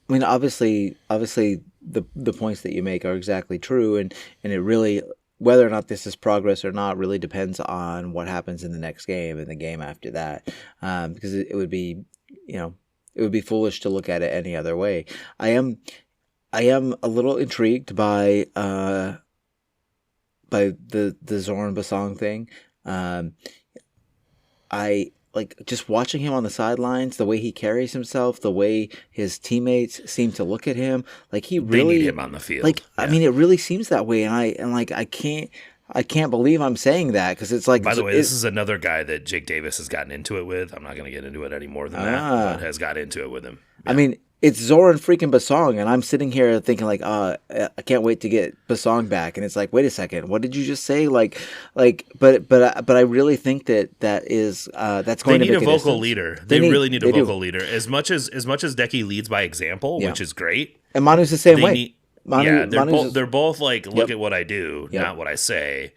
mean, obviously, the points that you make are exactly true, and it really, whether or not this is progress or not, really depends on what happens in the next game and the game after that, because it would be, it would be foolish to look at it any other way. I am a little intrigued by the Zoran Basong thing. I like just watching him on the sidelines, the way he carries himself, the way his teammates seem to look at him. Like they need him on the field. Like, yeah. I mean, it really seems that way. And I I can't believe I'm saying that because it's like. By the way, this is another guy that Jake Davis has gotten into it with. I'm not going to get into it any more than that, but has got into it with him. Yeah. I mean, it's Zoran freaking Basong, and I'm sitting here thinking like, I can't wait to get Basong back. And it's like, wait a second, what did you just say? But I really think that is that's going to need make a vocal leader. They really need a vocal leader. As much as Decky leads by example, which is great. And Manu's the same way. They're both like, look at what I do, not what I say.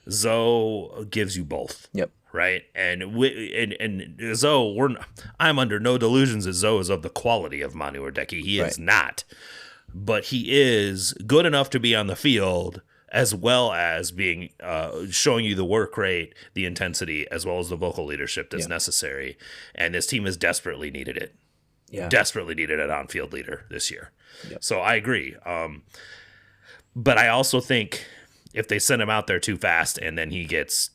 Zoe gives you both. Yep. Right, and Zoe, I'm under no delusions that Zoe is of the quality of Manu or Decky. He is not, but he is good enough to be on the field, as well as being showing you the work rate, the intensity, as well as the vocal leadership that's necessary. And this team has desperately needed it. Yeah, desperately needed an on-field leader this year. Yep. So I agree, but I also think if they send him out there too fast and then he gets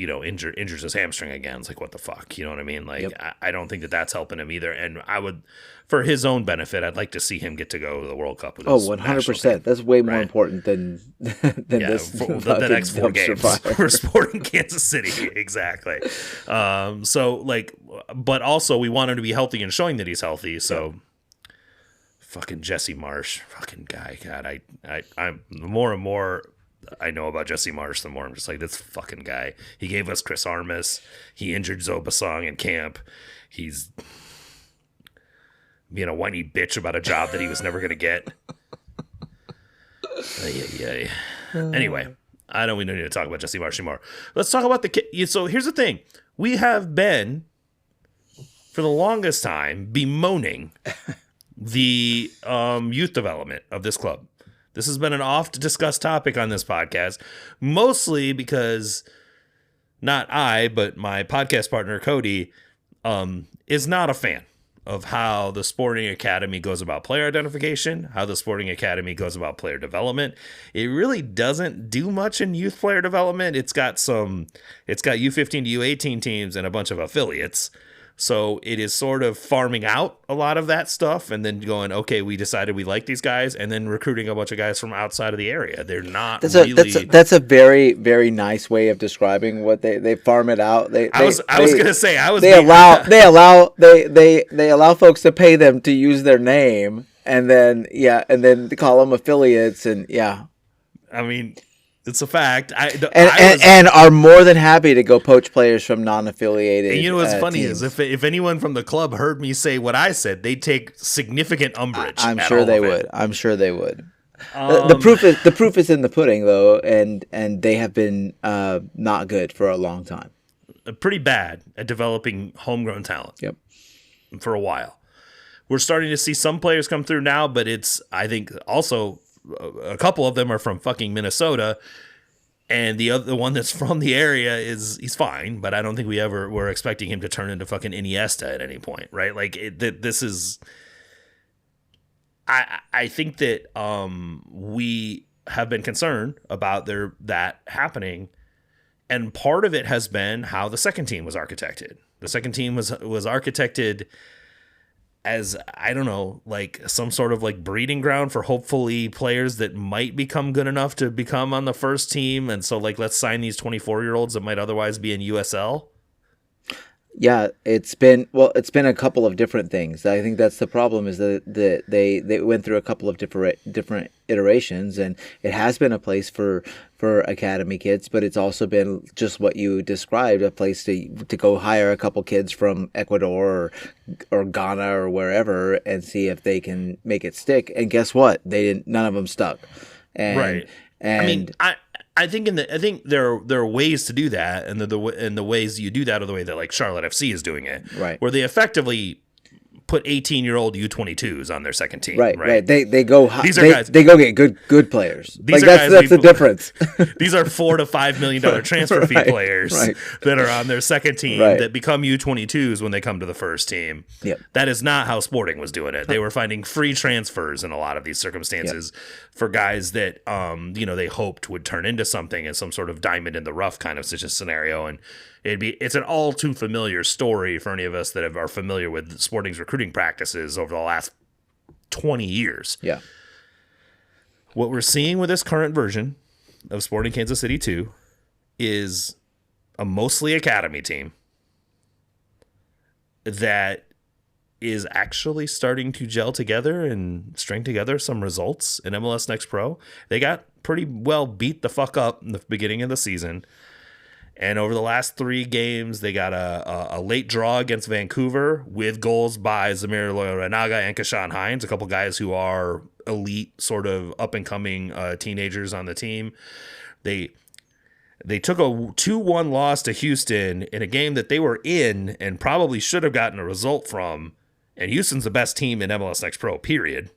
injures his hamstring again. It's like, what the fuck? You know what I mean? Like, I don't think that that's helping him either. And I would, for his own benefit, I'd like to see him get to go to the World Cup with his 100%. That's way more important than this. The next 4 games for Sporting Kansas City. Exactly. But also we want him to be healthy and showing that he's healthy. So fucking Jesse Marsh, fucking guy. God, I'm more and more I know about Jesse Marsh, the more I'm just like, this fucking guy. He gave us Chris Armas. He injured Zoe Basong in camp. He's being a whiny bitch about a job that he was never going to get. Anyway, I don't need to talk about Jesse Marsh anymore. Let's talk about the kid. So here's the thing. We have been, for the longest time, bemoaning the youth development of this club. This has been an oft-discussed topic on this podcast, mostly because not I, but my podcast partner, Cody, is not a fan of how the Sporting Academy goes about player identification, how the Sporting Academy goes about player development. It really doesn't do much in youth player development. It's got U15 to U18 teams and a bunch of affiliates. So it is sort of farming out a lot of that stuff and then going, okay, we decided we like these guys, and then recruiting a bunch of guys from outside of the area. They're not that's a very, very nice way of describing what they farm it out. They allow folks to pay them to use their name and then call them affiliates I mean, it's a fact. And are more than happy to go poach players from non-affiliated. And you know what's funny teams. is if anyone from the club heard me say what I said, they'd take significant umbrage. I'm sure they would. The proof is in the pudding, though, and they have been not good for a long time. Pretty bad at developing homegrown talent. Yep. For a while, we're starting to see some players come through now, but I think also. A couple of them are from fucking Minnesota, and the other one that's from the area he's fine, but I don't think we ever were expecting him to turn into fucking Iniesta at any point, right? Like this is. I think that we have been concerned about that happening, and part of it has been how the second team was architected. The second team was architected as, I don't know, like some sort of like breeding ground for hopefully players that might become good enough to become on the first team. And so like, let's sign these 24-year-olds that might otherwise be in USL. Yeah, it's been a couple of different things. I think that's the problem is that they went through a couple of different iterations, and it has been a place for academy kids, but it's also been just what you described, a place to go hire a couple kids from Ecuador or Ghana or wherever and see if they can make it stick. And guess what? None of them stuck. And, right. And I mean, I think there are ways to do that, and the ways you do that are the way that like Charlotte FC is doing it, right? Where they effectively put 18-year-old U22s on their second team, right? They go. These are guys. They go get good players. These like are that's the difference. These are $4 to $5 million transfer fee players that are on their second team that become U22s when they come to the first team. Yep. That is not how Sporting was doing it. They were finding free transfers in a lot of these circumstances for guys that they hoped would turn into something in some sort of diamond in the rough kind of such a scenario. And it's an all too familiar story for any of us that are familiar with Sporting's recruiting practices over the last 20 years. Yeah. What we're seeing with this current version of Sporting Kansas City 2 is a mostly academy team that is actually starting to gel together and string together some results in MLS Next Pro. They got pretty well beat the fuck up in the beginning of the season. And over the last 3 games, they got a late draw against Vancouver with goals by Zamir Loyorenaga and Kashan Hines, a couple guys who are elite, sort of up-and-coming teenagers on the team. They took a 2-1 loss to Houston in a game that they were in and probably should have gotten a result from. And Houston's the best team in MLS Next Pro, period.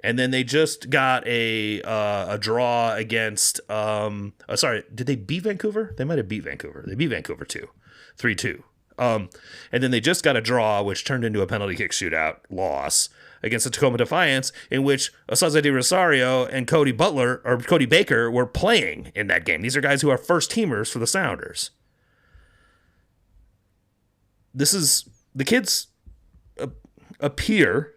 And then they just got a draw against did they beat Vancouver? They might have beat Vancouver. They beat Vancouver 3-2. And then they just got a draw, which turned into a penalty kick shootout loss against the Tacoma Defiance, in which Osaze de Rosario and Cody Baker were playing in that game. These are guys who are first teamers for the Sounders. The kids appear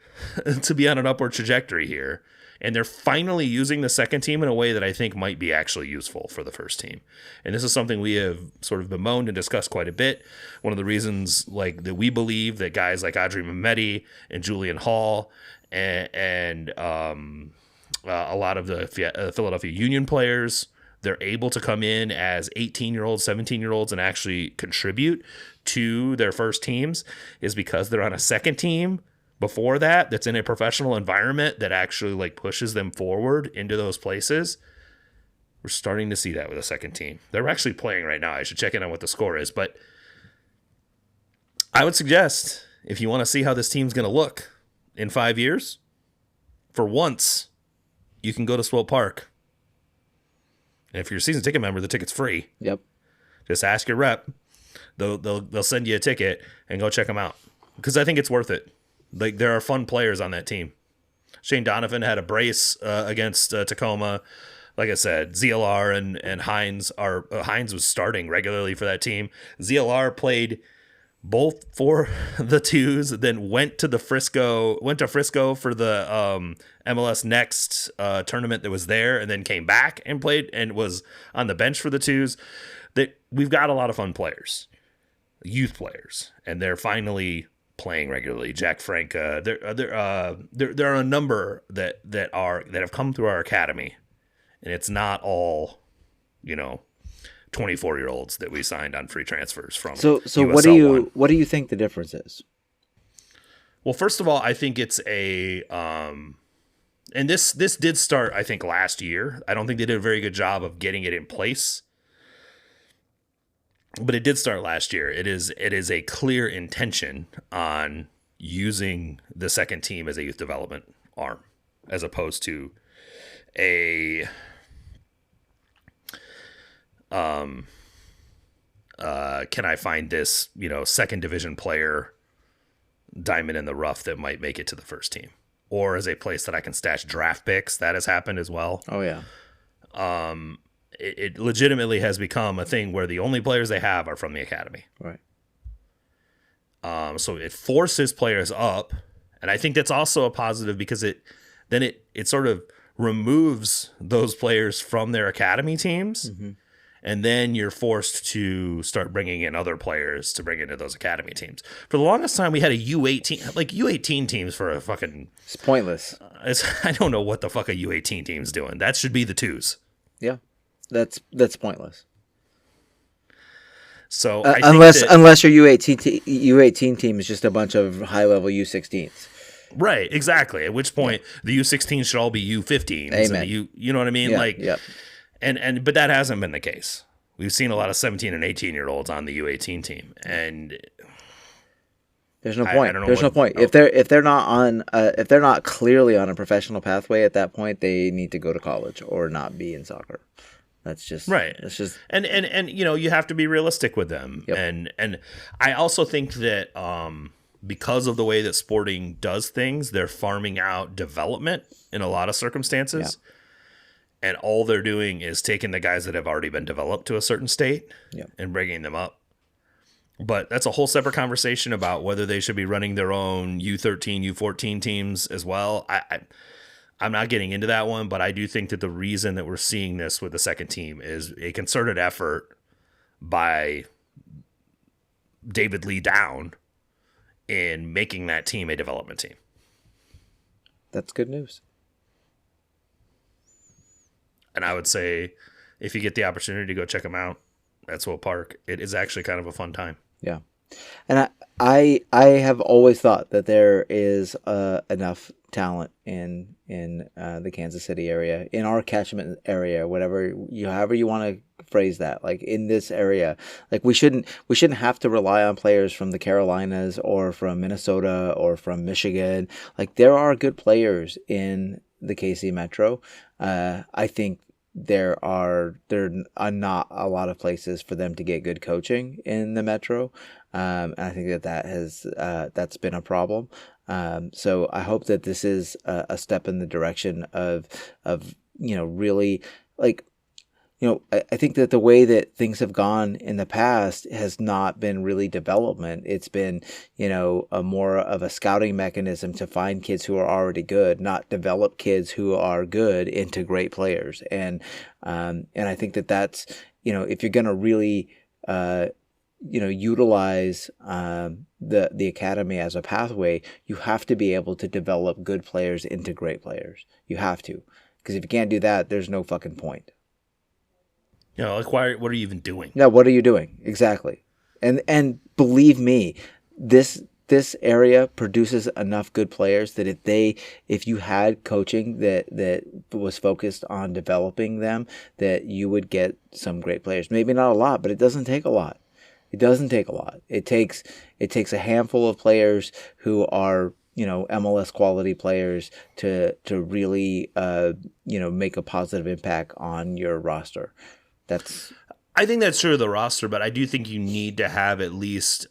to be on an upward trajectory here, and they're finally using the second team in a way that I think might be actually useful for the first team. And this is something we have sort of bemoaned and discussed quite a bit. One of the reasons that we believe that guys like Adri Mehmeti and Julian Hall and a lot of the Philadelphia Union players, they're able to come in as 18-year-olds, 17-year-olds and actually contribute to their first teams is because they're on a second team before that's in a professional environment that actually pushes them forward into those places. We're starting to see that with a second team. They're actually playing right now. I should check in on what the score is, but I would suggest if you want to see how this team's going to look in 5 years, for once, you can go to Swope Park. And if you're a season ticket member, the ticket's free. Yep. Just ask your rep. They'll send you a ticket and go check them out because I think it's worth it. There are fun players on that team. Shane Donovan had a brace against Tacoma. Like I said, ZLR and Hines Hines was starting regularly for that team. ZLR played both for the twos, then went to Frisco for the MLS Next tournament that was there, and then came back and played and was on the bench for the twos. We've got a lot of fun players, youth players, and they're finally playing regularly. Jack Franca, there are a number that have come through our academy, and it's not all 24-year-olds that we signed on free transfers from. So USL what do you think the difference is? Well, first of all, I think it's and this did start, I think, last year. I don't think they did a very good job of getting it in place, but it did start last year. It is a clear intention on using the second team as a youth development arm, as opposed to a can I find this second division player diamond in the rough that might make it to the first team, or as a place that I can stash draft picks. That has happened as well. Oh yeah. It legitimately has become a thing where the only players they have are from the academy. Right. So it forces players up, and I think that's also a positive because it sort of removes those players from their academy teams, and then you're forced to start bringing in other players to bring into those academy teams. For the longest time, we had a U18, U18 teams for a fucking... It's pointless. I don't know what the fuck a U18 team's doing. That should be the twos. Yeah. That's pointless. So unless your U18 team is just a bunch of high level U16s. Right, exactly. At which point the U16s should all be U15s. Amen. And you know what I mean? Yeah, But that hasn't been the case. We've seen a lot of 17 and 18-year-olds on the U18 team, and there's no point. There's no point. If they're not clearly on a professional pathway at that point, they need to go to college or not be in soccer. That's just right. That's just and you have to be realistic with them. Yep. And I also think that because of the way that Sporting does things, they're farming out development in a lot of circumstances. Yeah. And all they're doing is taking the guys that have already been developed to a certain state and bringing them up. But that's a whole separate conversation about whether they should be running their own U13, U14 teams as well. I'm not getting into that one, but I do think that the reason that we're seeing this with the second team is a concerted effort by David Lee Down in making that team a development team. That's good news. And I would say if you get the opportunity to go check them out at Swope Park, it is actually kind of a fun time. Yeah. And I have always thought that there is enough talent in the Kansas City area, in our catchment area, however you want to phrase that, like in this area, like we shouldn't have to rely on players from the Carolinas or from Minnesota or from Michigan. Like there are good players in the KC Metro. I think there are not a lot of places for them to get good coaching in the Metro. And I think that has that's been a problem. So I hope that this is a step in the direction of really, like, I think that the way that things have gone in the past has not been really development. It's been, a more of a scouting mechanism to find kids who are already good, not develop kids who are good into great players. And I think that that's, if you're going to really, utilize the academy as a pathway, you have to be able to develop good players into great players. You have to, because if you can't do that, there's no fucking point. Like what are you even doing? Yeah, what are you doing? Exactly. And believe me, this area produces enough good players that if you had coaching that was focused on developing them, that you would get some great players. Maybe not a lot, but it doesn't take a lot. It doesn't take a lot. It takes a handful of players who are, MLS quality players to really make a positive impact on your roster. I think that's true of the roster, but I do think you need to have at least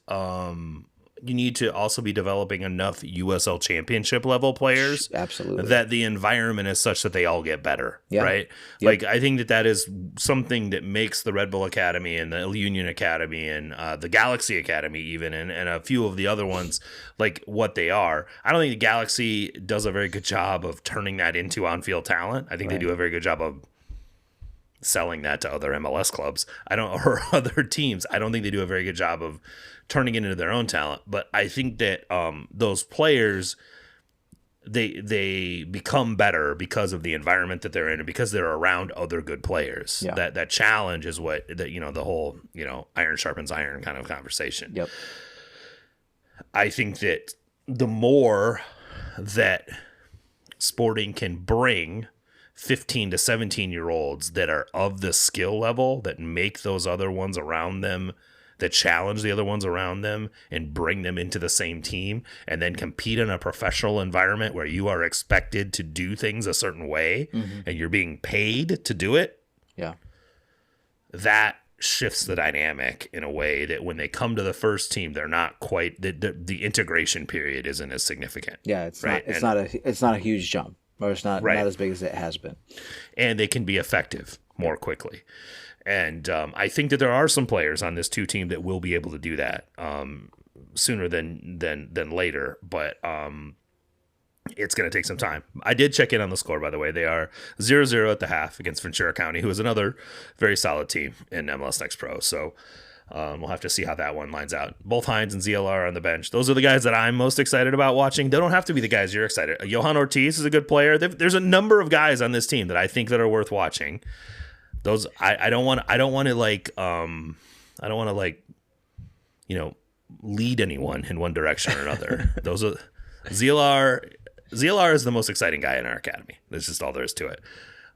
you need to also be developing enough USL championship level players. Absolutely. That the environment is such that they all get better, right? Yep. Like, I think that is something that makes the Red Bull Academy and the Union Academy and the Galaxy Academy even, and a few of the other ones, like what they are. I don't think the Galaxy does a very good job of turning that into on-field talent. I think they do a very good job of selling that to other MLS clubs. Or other teams. I don't think they do a very good job of turning it into their own talent. But I think that those players, they become better because of the environment that they're in and because they're around other good players. Yeah. That challenge is what the whole iron sharpens iron kind of conversation. Yep. I think that the more that Sporting can bring 15 to 17-year-olds that are of the skill level that make those other ones around them, that challenge the other ones around them and bring them into the same team, and then compete in a professional environment where you are expected to do things a certain way and you're being paid to do it. Yeah. That shifts the dynamic in a way that when they come to the first team, they're not quite the integration period isn't as significant. Yeah, it's not a huge jump. Or it's not as big as it has been. And they can be effective more quickly. And I think that there are some players on this 2 team that will be able to do that sooner than later. But it's going to take some time. I did check in on the score, by the way. They are 0-0 at the half against Ventura County, who is another very solid team in MLS Next Pro. So we'll have to see how that one lines out. Both Hines and ZLR are on the bench. Those are the guys that I'm most excited about watching. They don't have to be the guys you're excited. Johan Ortiz is a good player. There's a number of guys on this team that I think that are worth watching. Those I don't want to lead anyone in one direction or another. Those are ZLR is the most exciting guy in our academy. That's just all there is to it.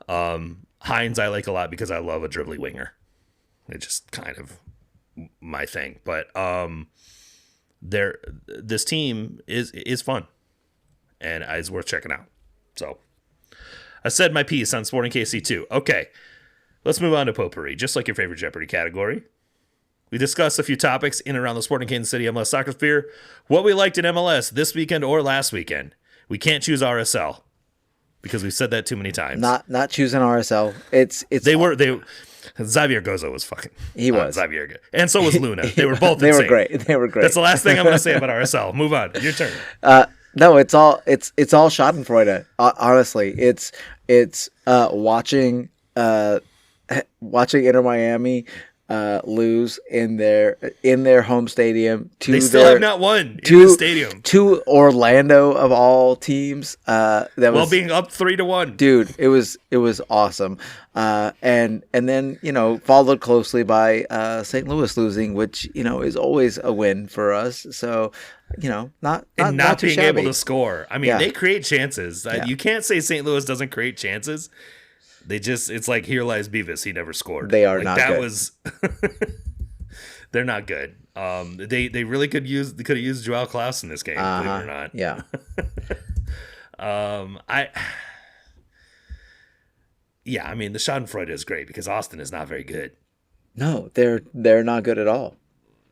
Hines I like a lot because I love a dribbly winger. It's just kind of my thing, but this team is fun and is worth checking out. So I said my piece on Sporting KC2. Okay, let's move on to potpourri. Just like your favorite Jeopardy category, we discussed a few topics in and around the Sporting Kansas City MLS soccer sphere, what we liked in MLS this weekend or last weekend. We can't choose RSL because we've said that too many times. Not choosing RSL. Xavier Gozo was fucking. He was Xavier, and so was Luna. They were both. They insane. were great. They were great. That's the last thing I'm going to say about RSL. Move on. Your turn. No, it's all Schadenfreude. Honestly, it's watching Inter Miami lose in their home stadium They still have not won in the stadium. To Orlando of all teams. While being up 3-1. Dude, it was awesome. And then, followed closely by St. Louis losing, which, is always a win for us. So, not not too being shabby. able to score. I mean, they create chances. You can't say St. Louis doesn't create chances. It's like Here Lies Beavis. He never scored. They are not good. They're not good. They really could have used Joao Klaus in this game, believe it or not. Yeah. I mean, the Schadenfreude is great because Austin is not very good. No, they're not good at all.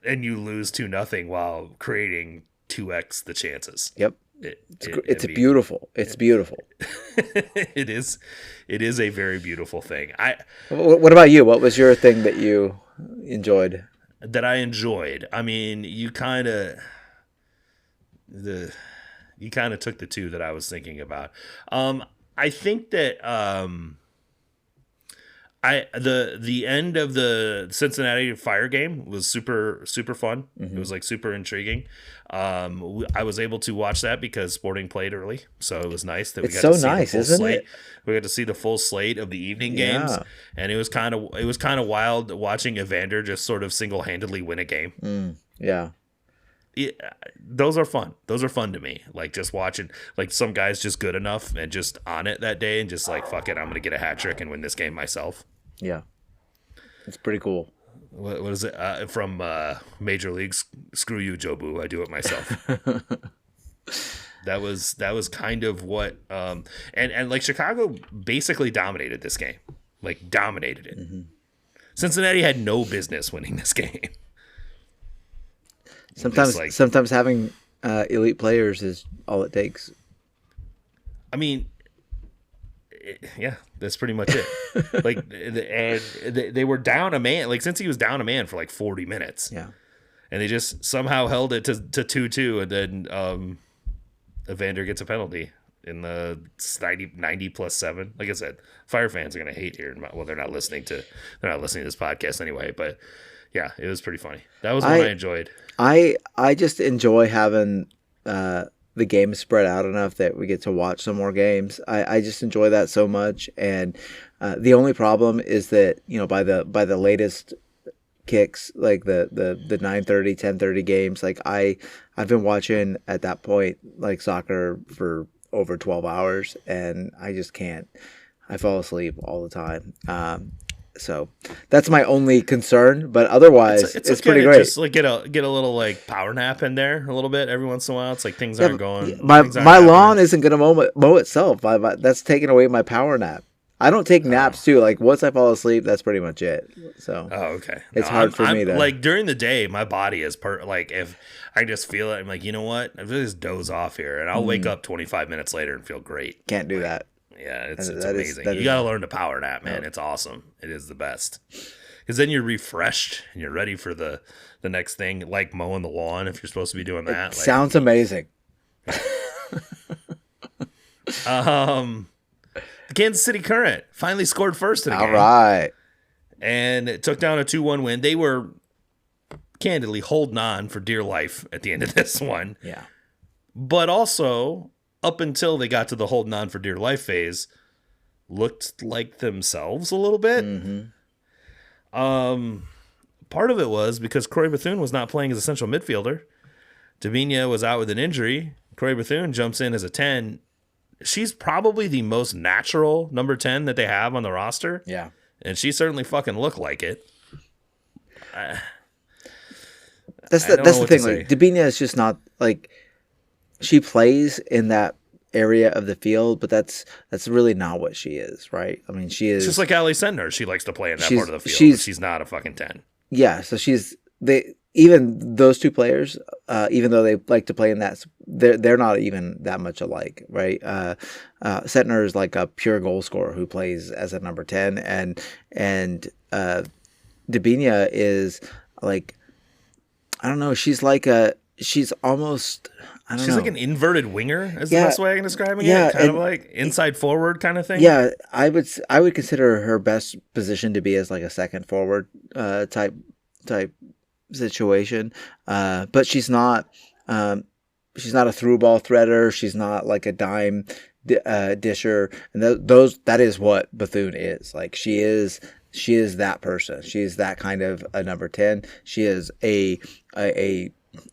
And you lose 2-0 while creating 2x the chances. Yep. It's beautiful. It's beautiful. It is a very beautiful thing. What about you? What was your thing that you enjoyed? That I enjoyed. I mean, you kind of took the two that I was thinking about. I think that the end of the Cincinnati Fire game was super super fun. Mm-hmm. It was like super intriguing. I was able to watch that because Sporting played early, so it was nice that we got to see the full slate. We got to see the full slate of the evening games, and it was kind of wild watching Evander just sort of single handedly win a game. Those are fun. Those are fun to me. Like just watching, like some guys just good enough and just on it that day and just like fuck it, I'm gonna get a hat trick and win this game myself. Yeah, it's pretty cool. What is it from Major Leagues? Screw you, Jobu. I do it myself. That was kind of what and like Chicago basically dominated this game, like dominated it. Mm-hmm. Cincinnati had no business winning this game. Sometimes having elite players is all it takes. I mean, yeah, that's pretty much it. Like, and they were down a man. Like, since he was down a man for like 40 minutes. Yeah. And they just somehow held it to 2-2, and then Evander gets a penalty in the 90 plus 7. Like I said, Fire fans are gonna hate here. Well, they're not listening to this podcast anyway. But yeah, it was pretty funny. That was one I enjoyed. I just enjoy having the game spread out enough that we get to watch some more games. I just enjoy that so much. And the only problem is that, by the latest kicks, like the 9:30, 10:30 games, like I've been watching at that point like soccer for over 12 hours and I just can't. I fall asleep all the time. So that's my only concern, but otherwise it's okay pretty great. Just like get a little like power nap in there a little bit every once in a while. It's like things aren't going. My lawn isn't going to mow itself. That's taking away my power nap. I don't take naps too. Like once I fall asleep, that's pretty much it. So okay, it's hard for me to like during the day. My body is like if I just feel it, I'm like, you know what? I just doze off here, and I'll wake up 25 minutes later and feel great. Can't do that. Yeah, it's amazing. You got to learn to power nap, man. It's awesome. It is the best. Because then you're refreshed and you're ready for the next thing, like mowing the lawn if you're supposed to be doing that. Sounds amazing. The Kansas City Current finally scored first in the game. All right. And it took down a 2-1 win. They were candidly holding on for dear life at the end of this one. Yeah. But also, up until they got to the holding on for dear life phase, looked like themselves a little bit. Mm-hmm. Part of it was because Corey Bethune was not playing as a central midfielder. Davinia was out with an injury. Corey Bethune jumps in as a 10. She's probably the most natural number 10 that they have on the roster. Yeah. And she certainly fucking looked like it. That's the thing. Like Davinia is just not like she plays in that area of the field, but that's really not what she is, right? I mean, she is just like Ali Sentner. She likes to play in that part of the field. She's not a fucking 10. Yeah, so even those two players, even though they like to play in that, they're not even that much alike, right? Sentner is like a pure goal scorer who plays as a number 10, and Davinia is like, I don't know, she's like she's almost, I don't She's know. like an inverted winger, is the Yeah, best way I can describe yeah, it. Kind of and like inside forward kind of thing. yeah, I would consider her best position to be as like a second forward type situation. But she's not a through ball threader. She's not like a dime disher, and that is what Bethune is. Like she is that person. She is that kind of a number 10. She is a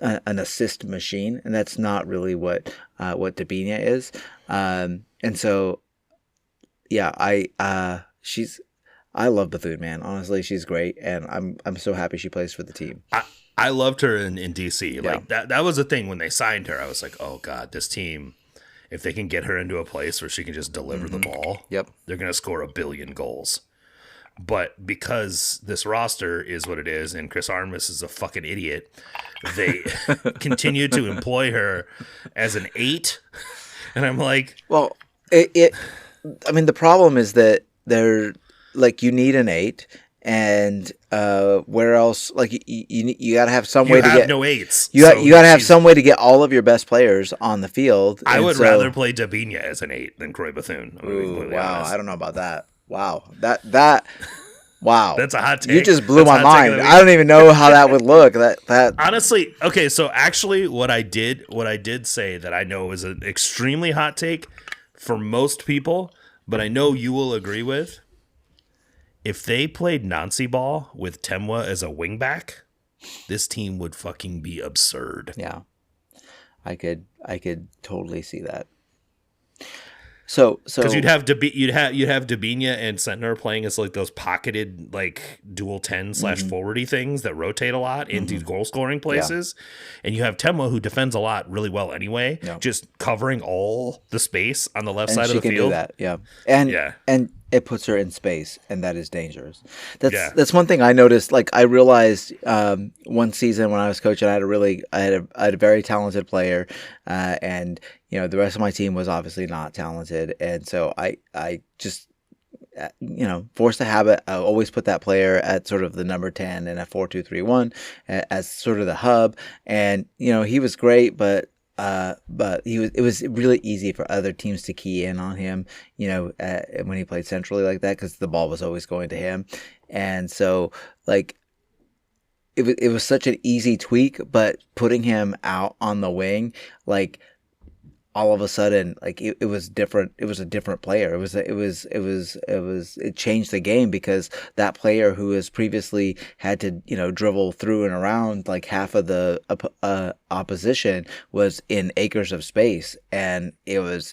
an assist machine, and that's not really what Dabinia is. And so yeah, I love Bethune, man. Honestly, she's great, and I'm so happy she plays for the team. I loved her in DC. Yeah. Like that was the thing when they signed her. I was like, oh god, this team, if they can get her into a place where she can just deliver the ball, Yep. they're gonna score 1 billion goals. But because this roster is what it is, and Chris Armas is a fucking idiot, they continue to employ her as an 8, and I'm like, well, I mean, the problem is that they're like you need an 8. And where else? Like you got to have some way to get no 8s. You got to have some way to get all of your best players on the field. I would rather play Dabinia as an 8 than Croy Bethune. Ooh, wow, I don't know about that. Wow, that wow, that's a hot take. You just blew my mind. I don't even know how that would look. That honestly, okay. So actually, what I did say that I know is an extremely hot take for most people, but I know you will agree with. If they played Nancy ball with Temwa as a wingback, this team would fucking be absurd. Yeah, I could totally see that. So because you'd have Dabinia and Sentner playing as like those pocketed like dual 10/forwardy things that rotate a lot into goal scoring places, and you have Temwa who defends a lot really well anyway, just covering all the space on the left side of the field. She can do that, and it puts her in space, and that is dangerous. That's one thing I noticed. Like I realized one season when I was coaching, I had a very talented player, and the rest of my team was obviously not talented, and so I just forced a habit. I always put that player at sort of the number 10 in a 4-2-3-1 as sort of the hub, and he was great, but it was really easy for other teams to key in on him, when he played centrally like that, because the ball was always going to him. And so like it was such an easy tweak, but putting him out on the wing, like all of a sudden, like it was different. It was a different player. It changed the game, because that player who has previously had to, dribble through and around like half of the opposition was in acres of space. And it was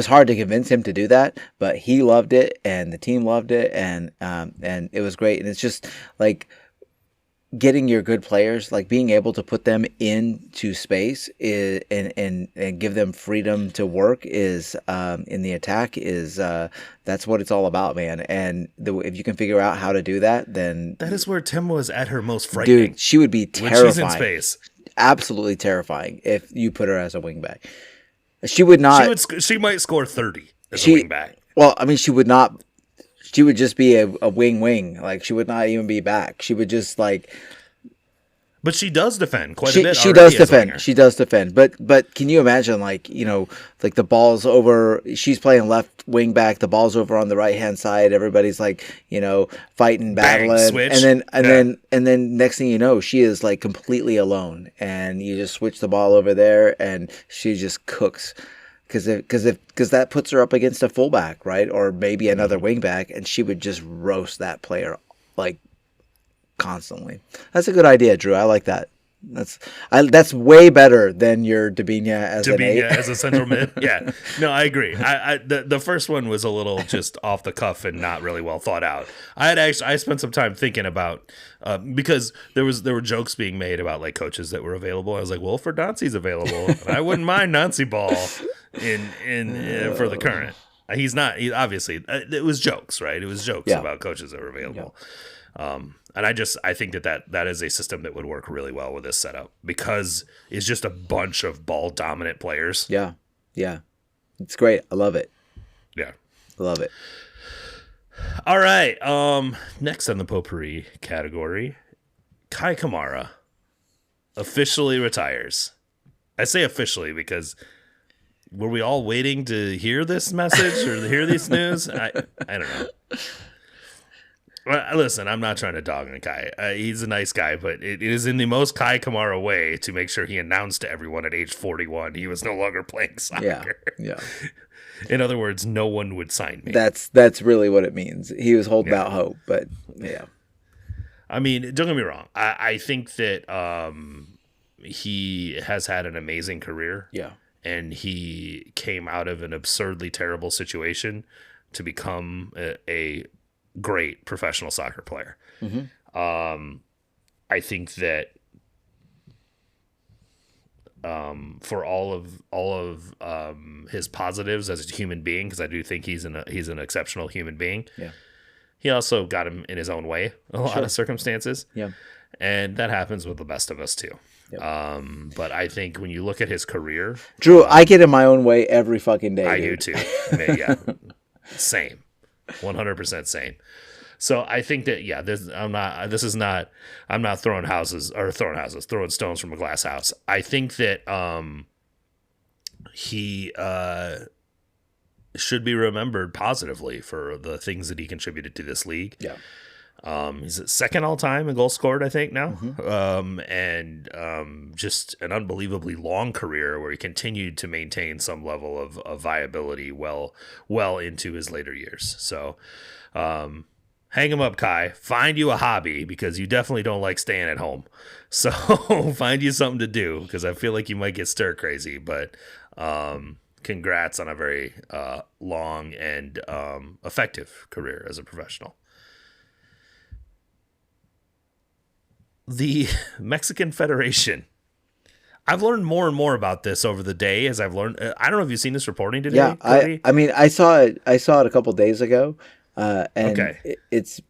hard to convince him to do that, but he loved it and the team loved it. And it was great. And it's just like, getting your good players, like being able to put them into space and give them freedom to work is in the attack is that's what it's all about, man. And if you can figure out how to do that, then that is where Tim was at her most frightening. Dude, she would be terrifying. When she's in space, absolutely terrifying if you put her as a wingback. She would not. She might score 30 as a wingback. Well, I mean, she would not. She would just be a wing. Like, she would not even be back. She would just like. But she does defend quite a bit. She does defend. She does defend. But can you imagine, like, like the ball's over. She's playing left wing back. The ball's over on the right hand side. Everybody's like, fighting, battling, switch. and then next thing you know, she is like completely alone, and you just switch the ball over there, and she just cooks. Because that puts her up against a fullback, right, or maybe another wingback, and she would just roast that player like constantly. That's a good idea, Drew. I like that. That's way better than your Dabinia as an 8. As a central mid. Yeah, no, I agree. The first one was a little just off the cuff and not really well thought out. I spent some time thinking about because there were jokes being made about like coaches that were available. I was like, well, if Nancy's available, I wouldn't mind Nancy ball in for the current. He's not. Obviously, it was jokes, right? It was jokes about coaches that were available. Yeah. And I think that is a system that would work really well with this setup, because it's just a bunch of ball dominant players. Yeah. Yeah. It's great. I love it. Yeah. I love it. All right. Next on the potpourri category, Kai Kamara. officially retires. I say officially because were we all waiting to hear this message or to hear this news? I don't know. Well, listen, I'm not trying to dog on Kai. He's a nice guy, but it is in the most Kai Kamara way to make sure he announced to everyone at age 41 he was no longer playing soccer. Yeah. In other words, no one would sign me. That's really what it means. He was holding out hope, but yeah. I mean, don't get me wrong. I think that he has had an amazing career. Yeah. And he came out of an absurdly terrible situation to become a great professional soccer player. Mm-hmm. I think that for all of his positives as a human being, because I do think he's an exceptional human being. Yeah. He also got him in his own way a lot of circumstances. Yeah. And that happens with the best of us too. Yep. But I think when you look at his career, Drew, I get in my own way every fucking day. I do too. Yeah, same, 100% same. So I think that I'm not throwing stones from a glass house. I think that he should be remembered positively for the things that he contributed to this league. Yeah. He's second all time in goals scored, I think now. Mm-hmm. And just an unbelievably long career where he continued to maintain some level of viability well into his later years. So, hang him up, Kai. Find you a hobby because you definitely don't like staying at home. So find you something to do because I feel like you might get stir crazy, but, congrats on a very, long and, effective career as a professional. The Mexican Federation. I've learned more and more about this over the day as I've learned. I don't know if you've seen this reporting today. Yeah, I mean, I saw it a couple dadays ago, and it's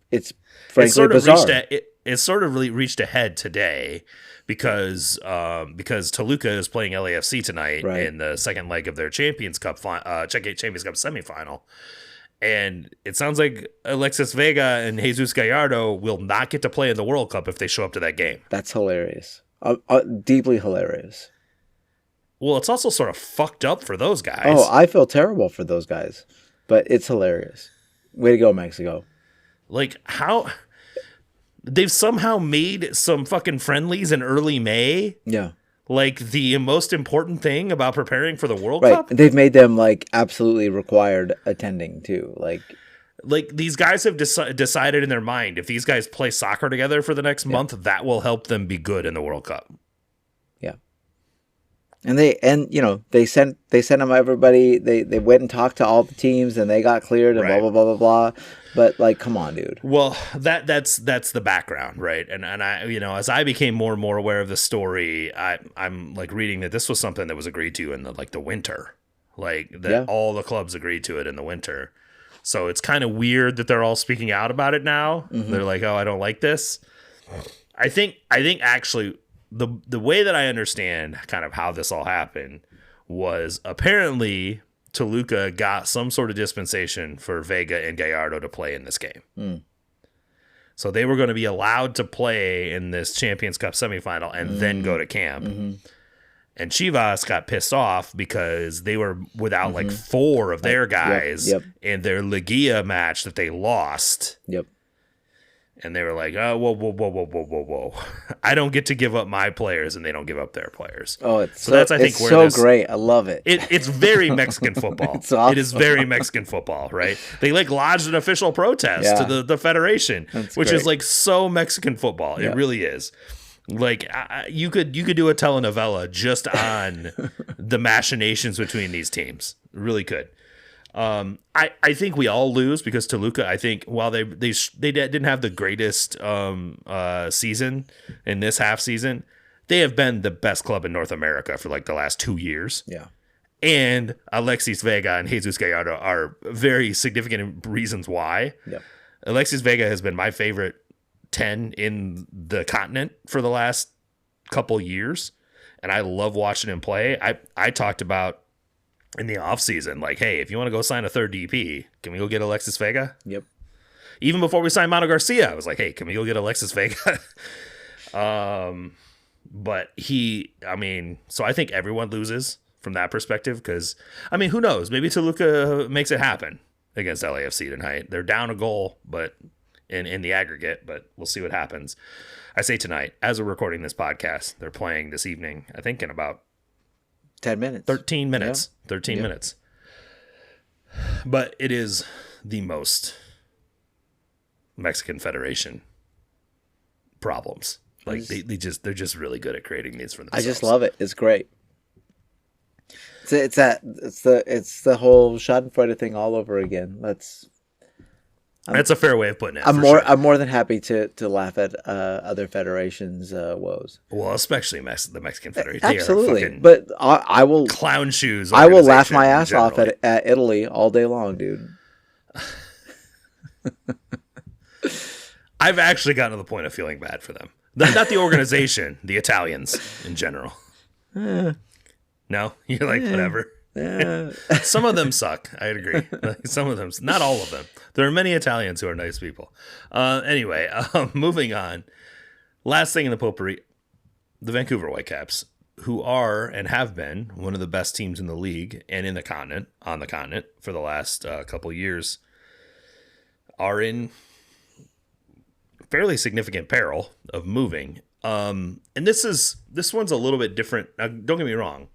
frankly bizarre. It sort of really reached a head today because Toluca is playing LAFC tonight in the second leg of their Champions Cup semifinal. And it sounds like Alexis Vega and Jesus Gallardo will not get to play in the World Cup if they show up to that game. That's hilarious. Deeply hilarious. Well, it's also sort of fucked up for those guys. Oh, I feel terrible for those guys, but it's hilarious. Way to go, Mexico. Like, how they've somehow made some fucking friendlies in early May. Yeah. Like the most important thing about preparing for the World Cup? Cup? They've made them like absolutely required attending too. Like these guys have decided in their mind if these guys play soccer together for the next month, that will help them be good in the World Cup. Yeah. And they sent them everybody. They went and talked to all the teams and they got cleared and blah blah blah blah blah. But like, come on, dude. Well, that's the background, right? And I, as I became more and more aware of the story, I'm like reading that this was something that was agreed to in the winter, like that all the clubs agreed to it in the winter. So it's kind of weird that they're all speaking out about it now. Mm-hmm. They're like, oh, I don't like this. I think actually the way that I understand kind of how this all happened was apparently Toluca got some sort of dispensation for Vega and Gallardo to play in this game. Mm. So they were going to be allowed to play in this Champions Cup semifinal and then go to camp. Mm-hmm. And Chivas got pissed off because they were without like four of their guys in their Liguilla match that they lost. Yep. And they were like, oh, whoa. I don't get to give up my players, and they don't give up their players. Oh, that's I think where great. I love it. It's very Mexican football. It's awesome. It is very Mexican football, right? They like lodged an official protest to the Federation, which is like so Mexican football. It really is. Like you could do a telenovela just on the machinations between these teams. Really could. I think we all lose because Toluca, I think, while they didn't have the greatest season in this half season, they have been the best club in North America for like the last 2 years. Yeah. And Alexis Vega and Jesus Gallardo are very significant reasons why. Yeah. Alexis Vega has been my favorite 10 in the continent for the last couple years, and I love watching him play. I talked about in the offseason, like, hey, if you want to go sign a third DP, can we go get Alexis Vega? Yep. Even before we signed Mano Garcia, I was like, hey, can we go get Alexis Vega? But so I think everyone loses from that perspective because, who knows? Maybe Toluca makes it happen against LAFC tonight. They're down a goal, but in the aggregate, but we'll see what happens. I say tonight, as we're recording this podcast, they're playing this evening, I think in about 10 minutes. 13 minutes. Yeah. 13 minutes. But it is the most Mexican Federation problems. Like they're just really good at creating these for themselves. I just love it. It's great. It's the whole Schadenfreude thing all over again. That's a fair way of putting it. I'm more than happy to laugh at other federations' woes. Well, especially the Mexican Federation. Absolutely, but I will clown shoes. I will laugh my ass off at Italy all day long, dude. I've actually gotten to the point of feeling bad for them. Not the organization, the Italians in general. No, you're like whatever. Some of them suck. I agree. Some of them, not all of them. There are many Italians who are nice people. Anyway, moving on. Last thing in the potpourri, the Vancouver Whitecaps, who are and have been one of the best teams in the league and on the continent for the last couple years, are in fairly significant peril of moving. And this one's a little bit different. Now, don't get me wrong.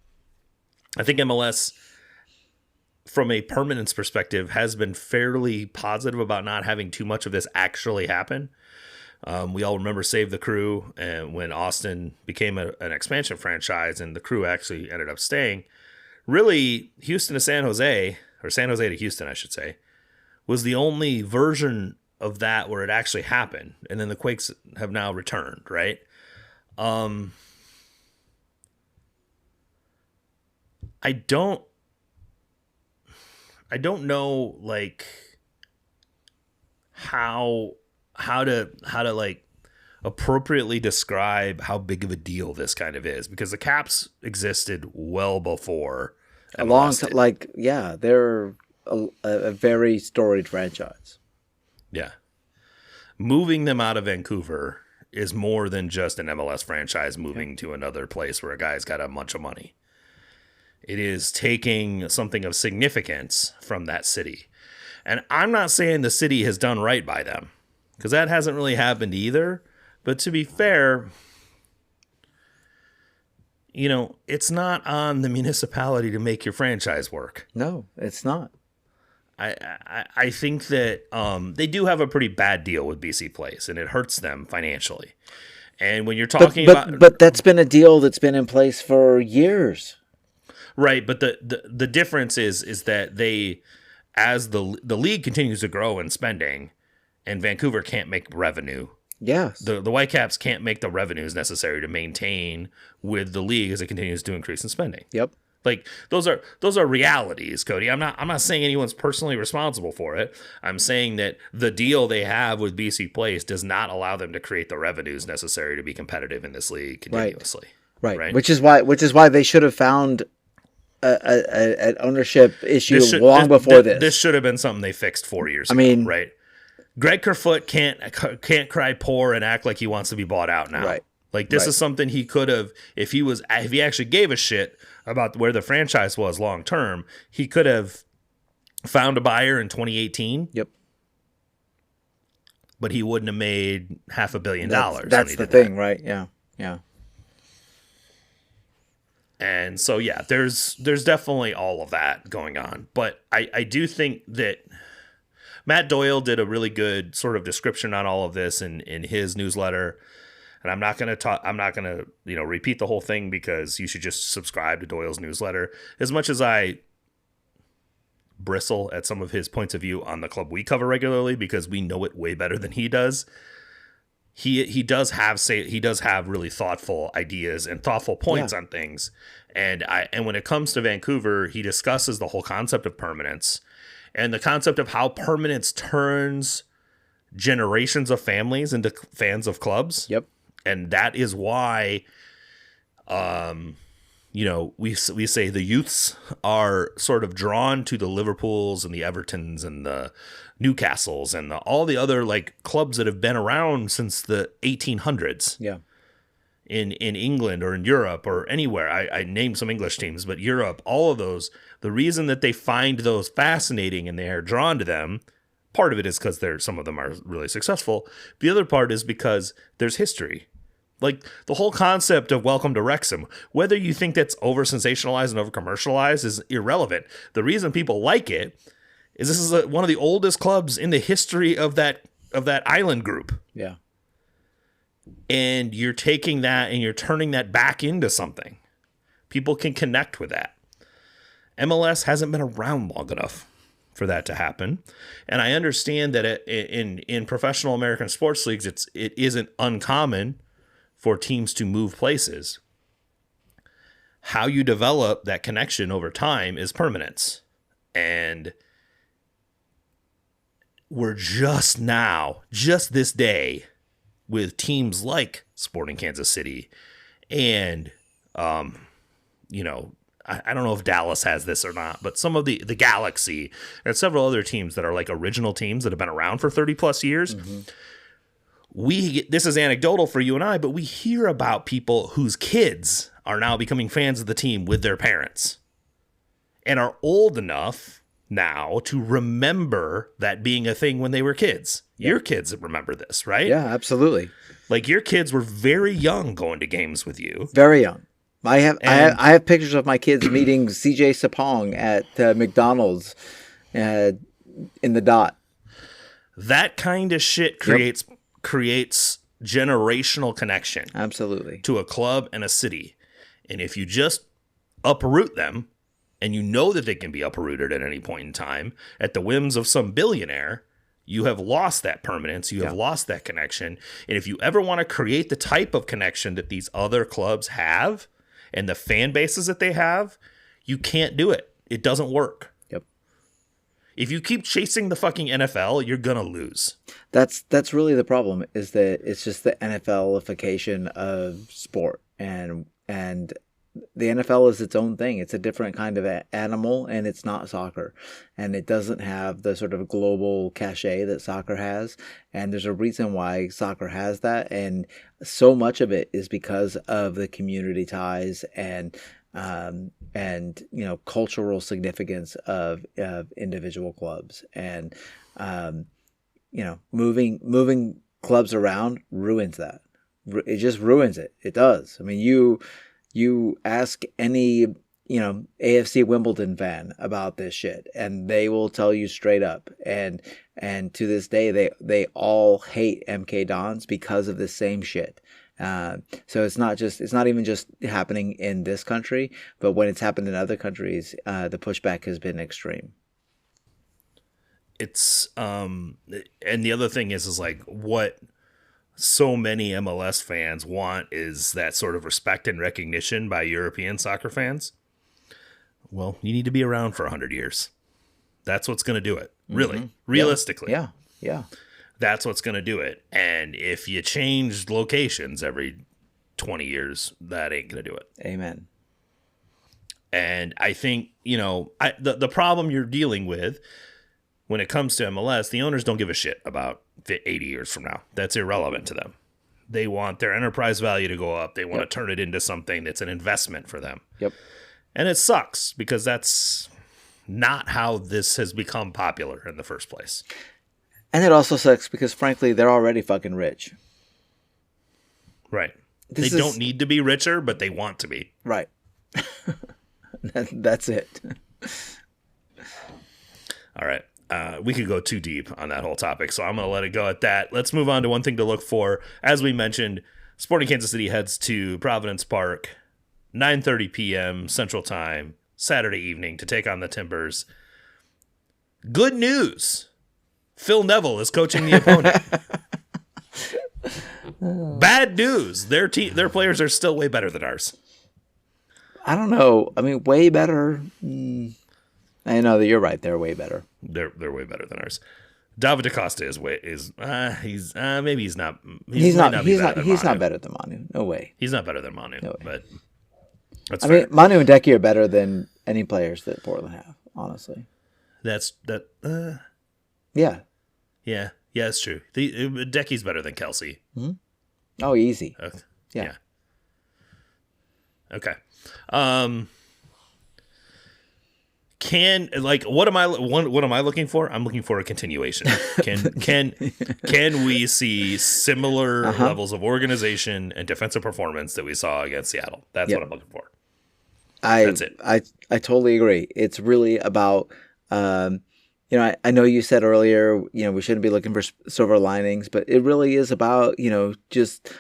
I think MLS, from a permanence perspective, has been fairly positive about not having too much of this actually happen. We all remember Save the Crew, and when Austin became an expansion franchise and the Crew actually ended up staying. Really, Houston to San Jose, or San Jose to Houston, I should say, was the only version of that where it actually happened. And then the Quakes have now returned, right? I don't know like how to like appropriately describe how big of a deal this kind of is, because the Caps existed well before a long time. They're a very storied franchise. Yeah. Moving them out of Vancouver is more than just an MLS franchise moving to another place where a guy's got a bunch of money. It is taking something of significance from that city. And I'm not saying the city has done right by them, because that hasn't really happened either. But to be fair, it's not on the municipality to make your franchise work. No, it's not. I think that they do have a pretty bad deal with BC Place, and it hurts them financially. And when you're talking but that's been a deal that's been in place for years. Right, but the difference is that they, as the league continues to grow in spending, and Vancouver can't make revenue. Yes. The Whitecaps can't make the revenues necessary to maintain with the league as it continues to increase in spending. Yep. Like those are realities, Cody. I'm not saying anyone's personally responsible for it. I'm saying that the deal they have with BC Place does not allow them to create the revenues necessary to be competitive in this league continuously. Right. Which is why they should have found an ownership issue long before this. This should have been something they fixed 4 years ago, right? Greg Kerfoot can't cry poor and act like he wants to be bought out now. Right. Like this is something he could have, if he actually gave a shit about where the franchise was long term, he could have found a buyer in 2018. Yep. But he wouldn't have made $500 million. That's the thing, right? Yeah. And so, yeah, there's definitely all of that going on. But I do think that Matt Doyle did a really good sort of description on all of this in his newsletter. And I'm not going to repeat the whole thing, because you should just subscribe to Doyle's newsletter. As much as I bristle at some of his points of view on the club we cover regularly, because we know it way better than he does, he does have really thoughtful ideas and thoughtful points on things. And when it comes to Vancouver, he discusses the whole concept of permanence and the concept of how permanence turns generations of families into fans of clubs. Yep. And that is why, we say the youths are sort of drawn to the Liverpools and the Evertons and the Newcastles and all the other like clubs that have been around since the 1800s. Yeah. in England or in Europe or anywhere. I named some English teams, but Europe, all of those, the reason that they find those fascinating and they are drawn to them, part of it is because some of them are really successful. The other part is because there's history. Like the whole concept of Welcome to Wrexham, whether you think that's over sensationalized and over commercialized is irrelevant. The reason people like it is this is one of the oldest clubs in the history of that island group. Yeah. And you're taking that and you're turning that back into something. People can connect with that. MLS hasn't been around long enough for that to happen. And I understand that in professional American sports leagues, it isn't uncommon for teams to move places. How you develop that connection over time is permanence. And we're just this day, with teams like Sporting Kansas City and, I don't know if Dallas has this or not, but some of the Galaxy and several other teams that are like original teams that have been around for 30 plus years. Mm-hmm. This is anecdotal for you and I, but we hear about people whose kids are now becoming fans of the team with their parents and are old enough now to remember that being a thing when they were kids. Yep. Your kids remember this, right? Yeah, absolutely. Like your kids were very young going to games with you. Very young. I have pictures of my kids meeting CJ Sapong at McDonald's in the Dot. That kind of shit creates generational connection. Absolutely. To a club and a city. And if you just uproot them, and you know that they can be uprooted at any point in time at the whims of some billionaire, you have lost that permanence. You have lost that connection. And if you ever want to create the type of connection that these other clubs have and the fan bases that they have, you can't do it. It doesn't work. Yep. If you keep chasing the fucking NFL, you're going to lose. That's really the problem, is that it's just the NFLification of sport. And the NFL is its own thing. It's a different kind of animal, and it's not soccer. And it doesn't have the sort of global cachet that soccer has. And there's a reason why soccer has that. And so much of it is because of the community ties and cultural significance of individual clubs. And, moving clubs around ruins that. It just ruins it. It does. I mean, you ask any, AFC Wimbledon fan about this shit, and they will tell you straight up. And to this day, they all hate MK Dons because of the same shit. So it's not even just happening in this country, but when it's happened in other countries, the pushback has been extreme. It's and the other thing is like what so many MLS fans want is that sort of respect and recognition by European soccer fans. Well, you need to be around for 100 years. That's what's going to do it. Really, mm-hmm. Realistically. Yeah. That's what's going to do it. And if you change locations every 20 years, that ain't going to do it. Amen. And I think, the problem you're dealing with when it comes to MLS, the owners don't give a shit about 80 years from now. That's irrelevant to them. They want their enterprise value to go up. They want to turn it into something that's an investment for them. Yep. And it sucks because that's not how this has become popular in the first place. And it also sucks because, frankly, they're already fucking rich. Right. They don't need to be richer, but they want to be. Right. That's it. All right. We could go too deep on that whole topic, so I'm going to let it go at that. Let's move on to one thing to look for. As we mentioned, Sporting Kansas City heads to Providence Park, 9:30 p.m. Central Time, Saturday evening to take on the Timbers. Good news. Phil Neville is coaching the opponent. Bad news. Their players are still way better than ours. I don't know. I mean, way better. I know that you're right. They're way better. They're way better than ours. David DaCosta is maybe he's not. He's not better than Manu. No way. He's not better than Manu. No way. But that's fair. I mean, Manu and Decky are better than any players that Portland have. Honestly. Yeah. Yeah, it's true. Decky's better than Kelsey. Mm-hmm. Oh, easy. Yeah. Okay. What am I looking for? I'm looking for a continuation. Can we see similar levels of organization and defensive performance that we saw against Seattle? That's what I'm looking for. That's it. I totally agree. It's really about I know you said earlier, we shouldn't be looking for silver linings, but it really is about, just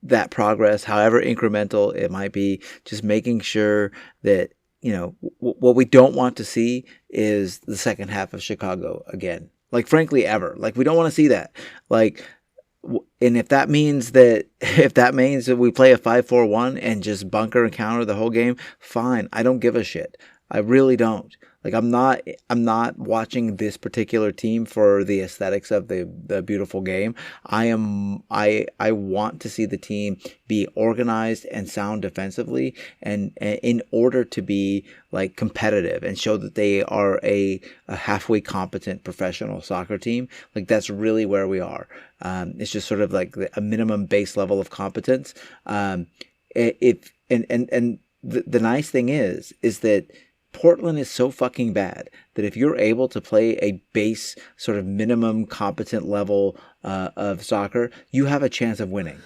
that progress, however incremental it might be, just making sure that, what we don't want to see is the second half of Chicago again. Like, frankly, ever. Like, we don't want to see that. Like, and if that means that we play a 5-4-1 and just bunker and counter the whole game, fine. I don't give a shit. I really don't. Like, I'm not watching this particular team for the aesthetics of the beautiful game. I want to see the team be organized and sound defensively, and in order to be like competitive and show that they are a halfway competent professional soccer team. Like, that's really where we are. It's just sort of like a minimum base level of competence. The nice thing is that Portland is so fucking bad that if you're able to play a base sort of minimum competent level of soccer, you have a chance of winning.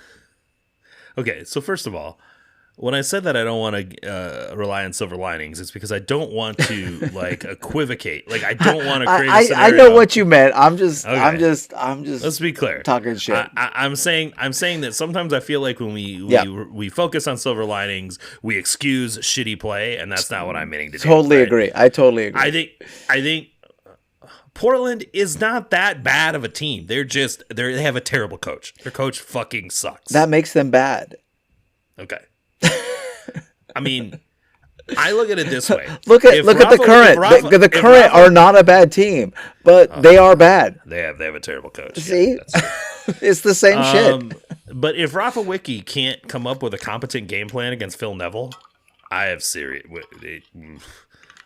Okay, so first of all, when I said that I don't want to rely on silver linings, it's because I don't want to equivocate. Like, I don't want to create a scenario. I know what you meant. I'm just. Let's be clear. Talking shit. I'm saying that sometimes I feel like when we focus on silver linings, we excuse shitty play, and that's not what I'm meaning to do. Totally agree. I totally agree. I think Portland is not that bad of a team. They have a terrible coach. Their coach fucking sucks. That makes them bad. Okay. I mean, I look at it this way. Look at the current. The current are not a bad team, but they are bad. They have a terrible coach. See, it's the same shit. But if Rafa Wicki can't come up with a competent game plan against Phil Neville, I have serious.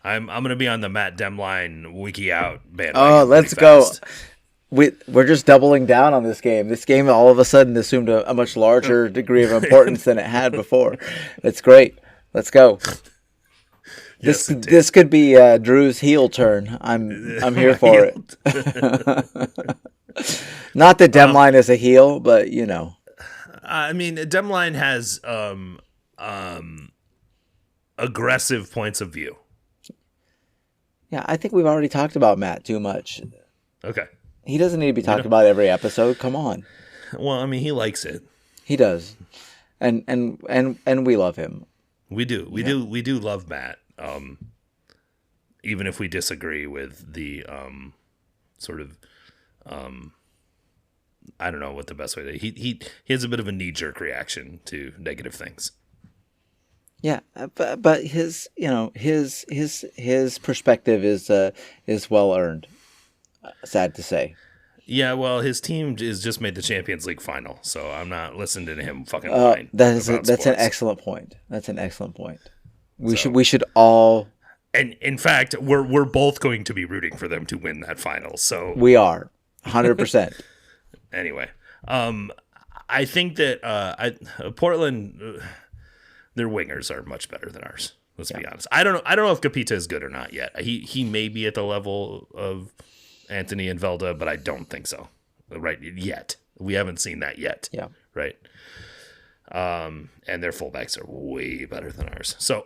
I'm going to be on the Matt Demline Wiki out bandwagon. Oh, let's go. We're just doubling down on this game. This game all of a sudden assumed a much larger degree of importance than it had before. It's great. Let's go. This could be Drew's heel turn. I'm here for it. Not that Demline is a heel, but I mean, Demline has aggressive points of view. Yeah, I think we've already talked about Matt too much. Okay. He doesn't need to be talked about every episode. Come on. Well, I mean, he likes it. He does, and we love him. We do. We do love Matt. Even if we disagree with the sort of I don't know what the best way to he has a bit of a knee-jerk reaction to negative things. Yeah, but his perspective is well earned. Sad to say. Yeah, well, his team is just made the Champions League final, so I'm not listening to him fucking whine. That's an excellent point. That's an excellent point. We should all. And in fact, we're both going to be rooting for them to win that final. So we are 100%. Anyway, I think that Portland, their wingers are much better than ours. Let's be honest. I don't know if Capita is good or not yet. He may be at the level of Anthony and Velda, but I don't think so. Right yet, we haven't seen that yet. Yeah. Right. And their fullbacks are way better than ours. So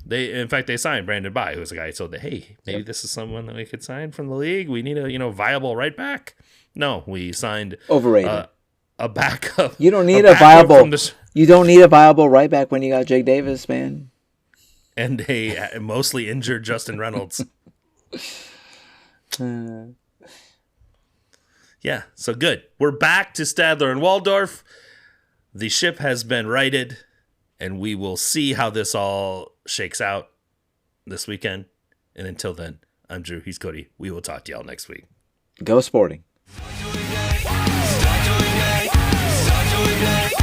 they signed Brandon Bai, who's a guy who told that, hey, maybe this is someone that we could sign from the league. We need a viable right back. No, we signed overrated a backup. You don't need a viable. You don't need a viable right back when you got Jake Davis, man. And a mostly injured Justin Reynolds. Yeah, so good. We're back to Stadler and Waldorf. The ship has been righted, and we will see how this all shakes out this weekend. And until then, I'm Drew. He's Cody. We will talk to y'all next week. Go Sporting. Start to ignite.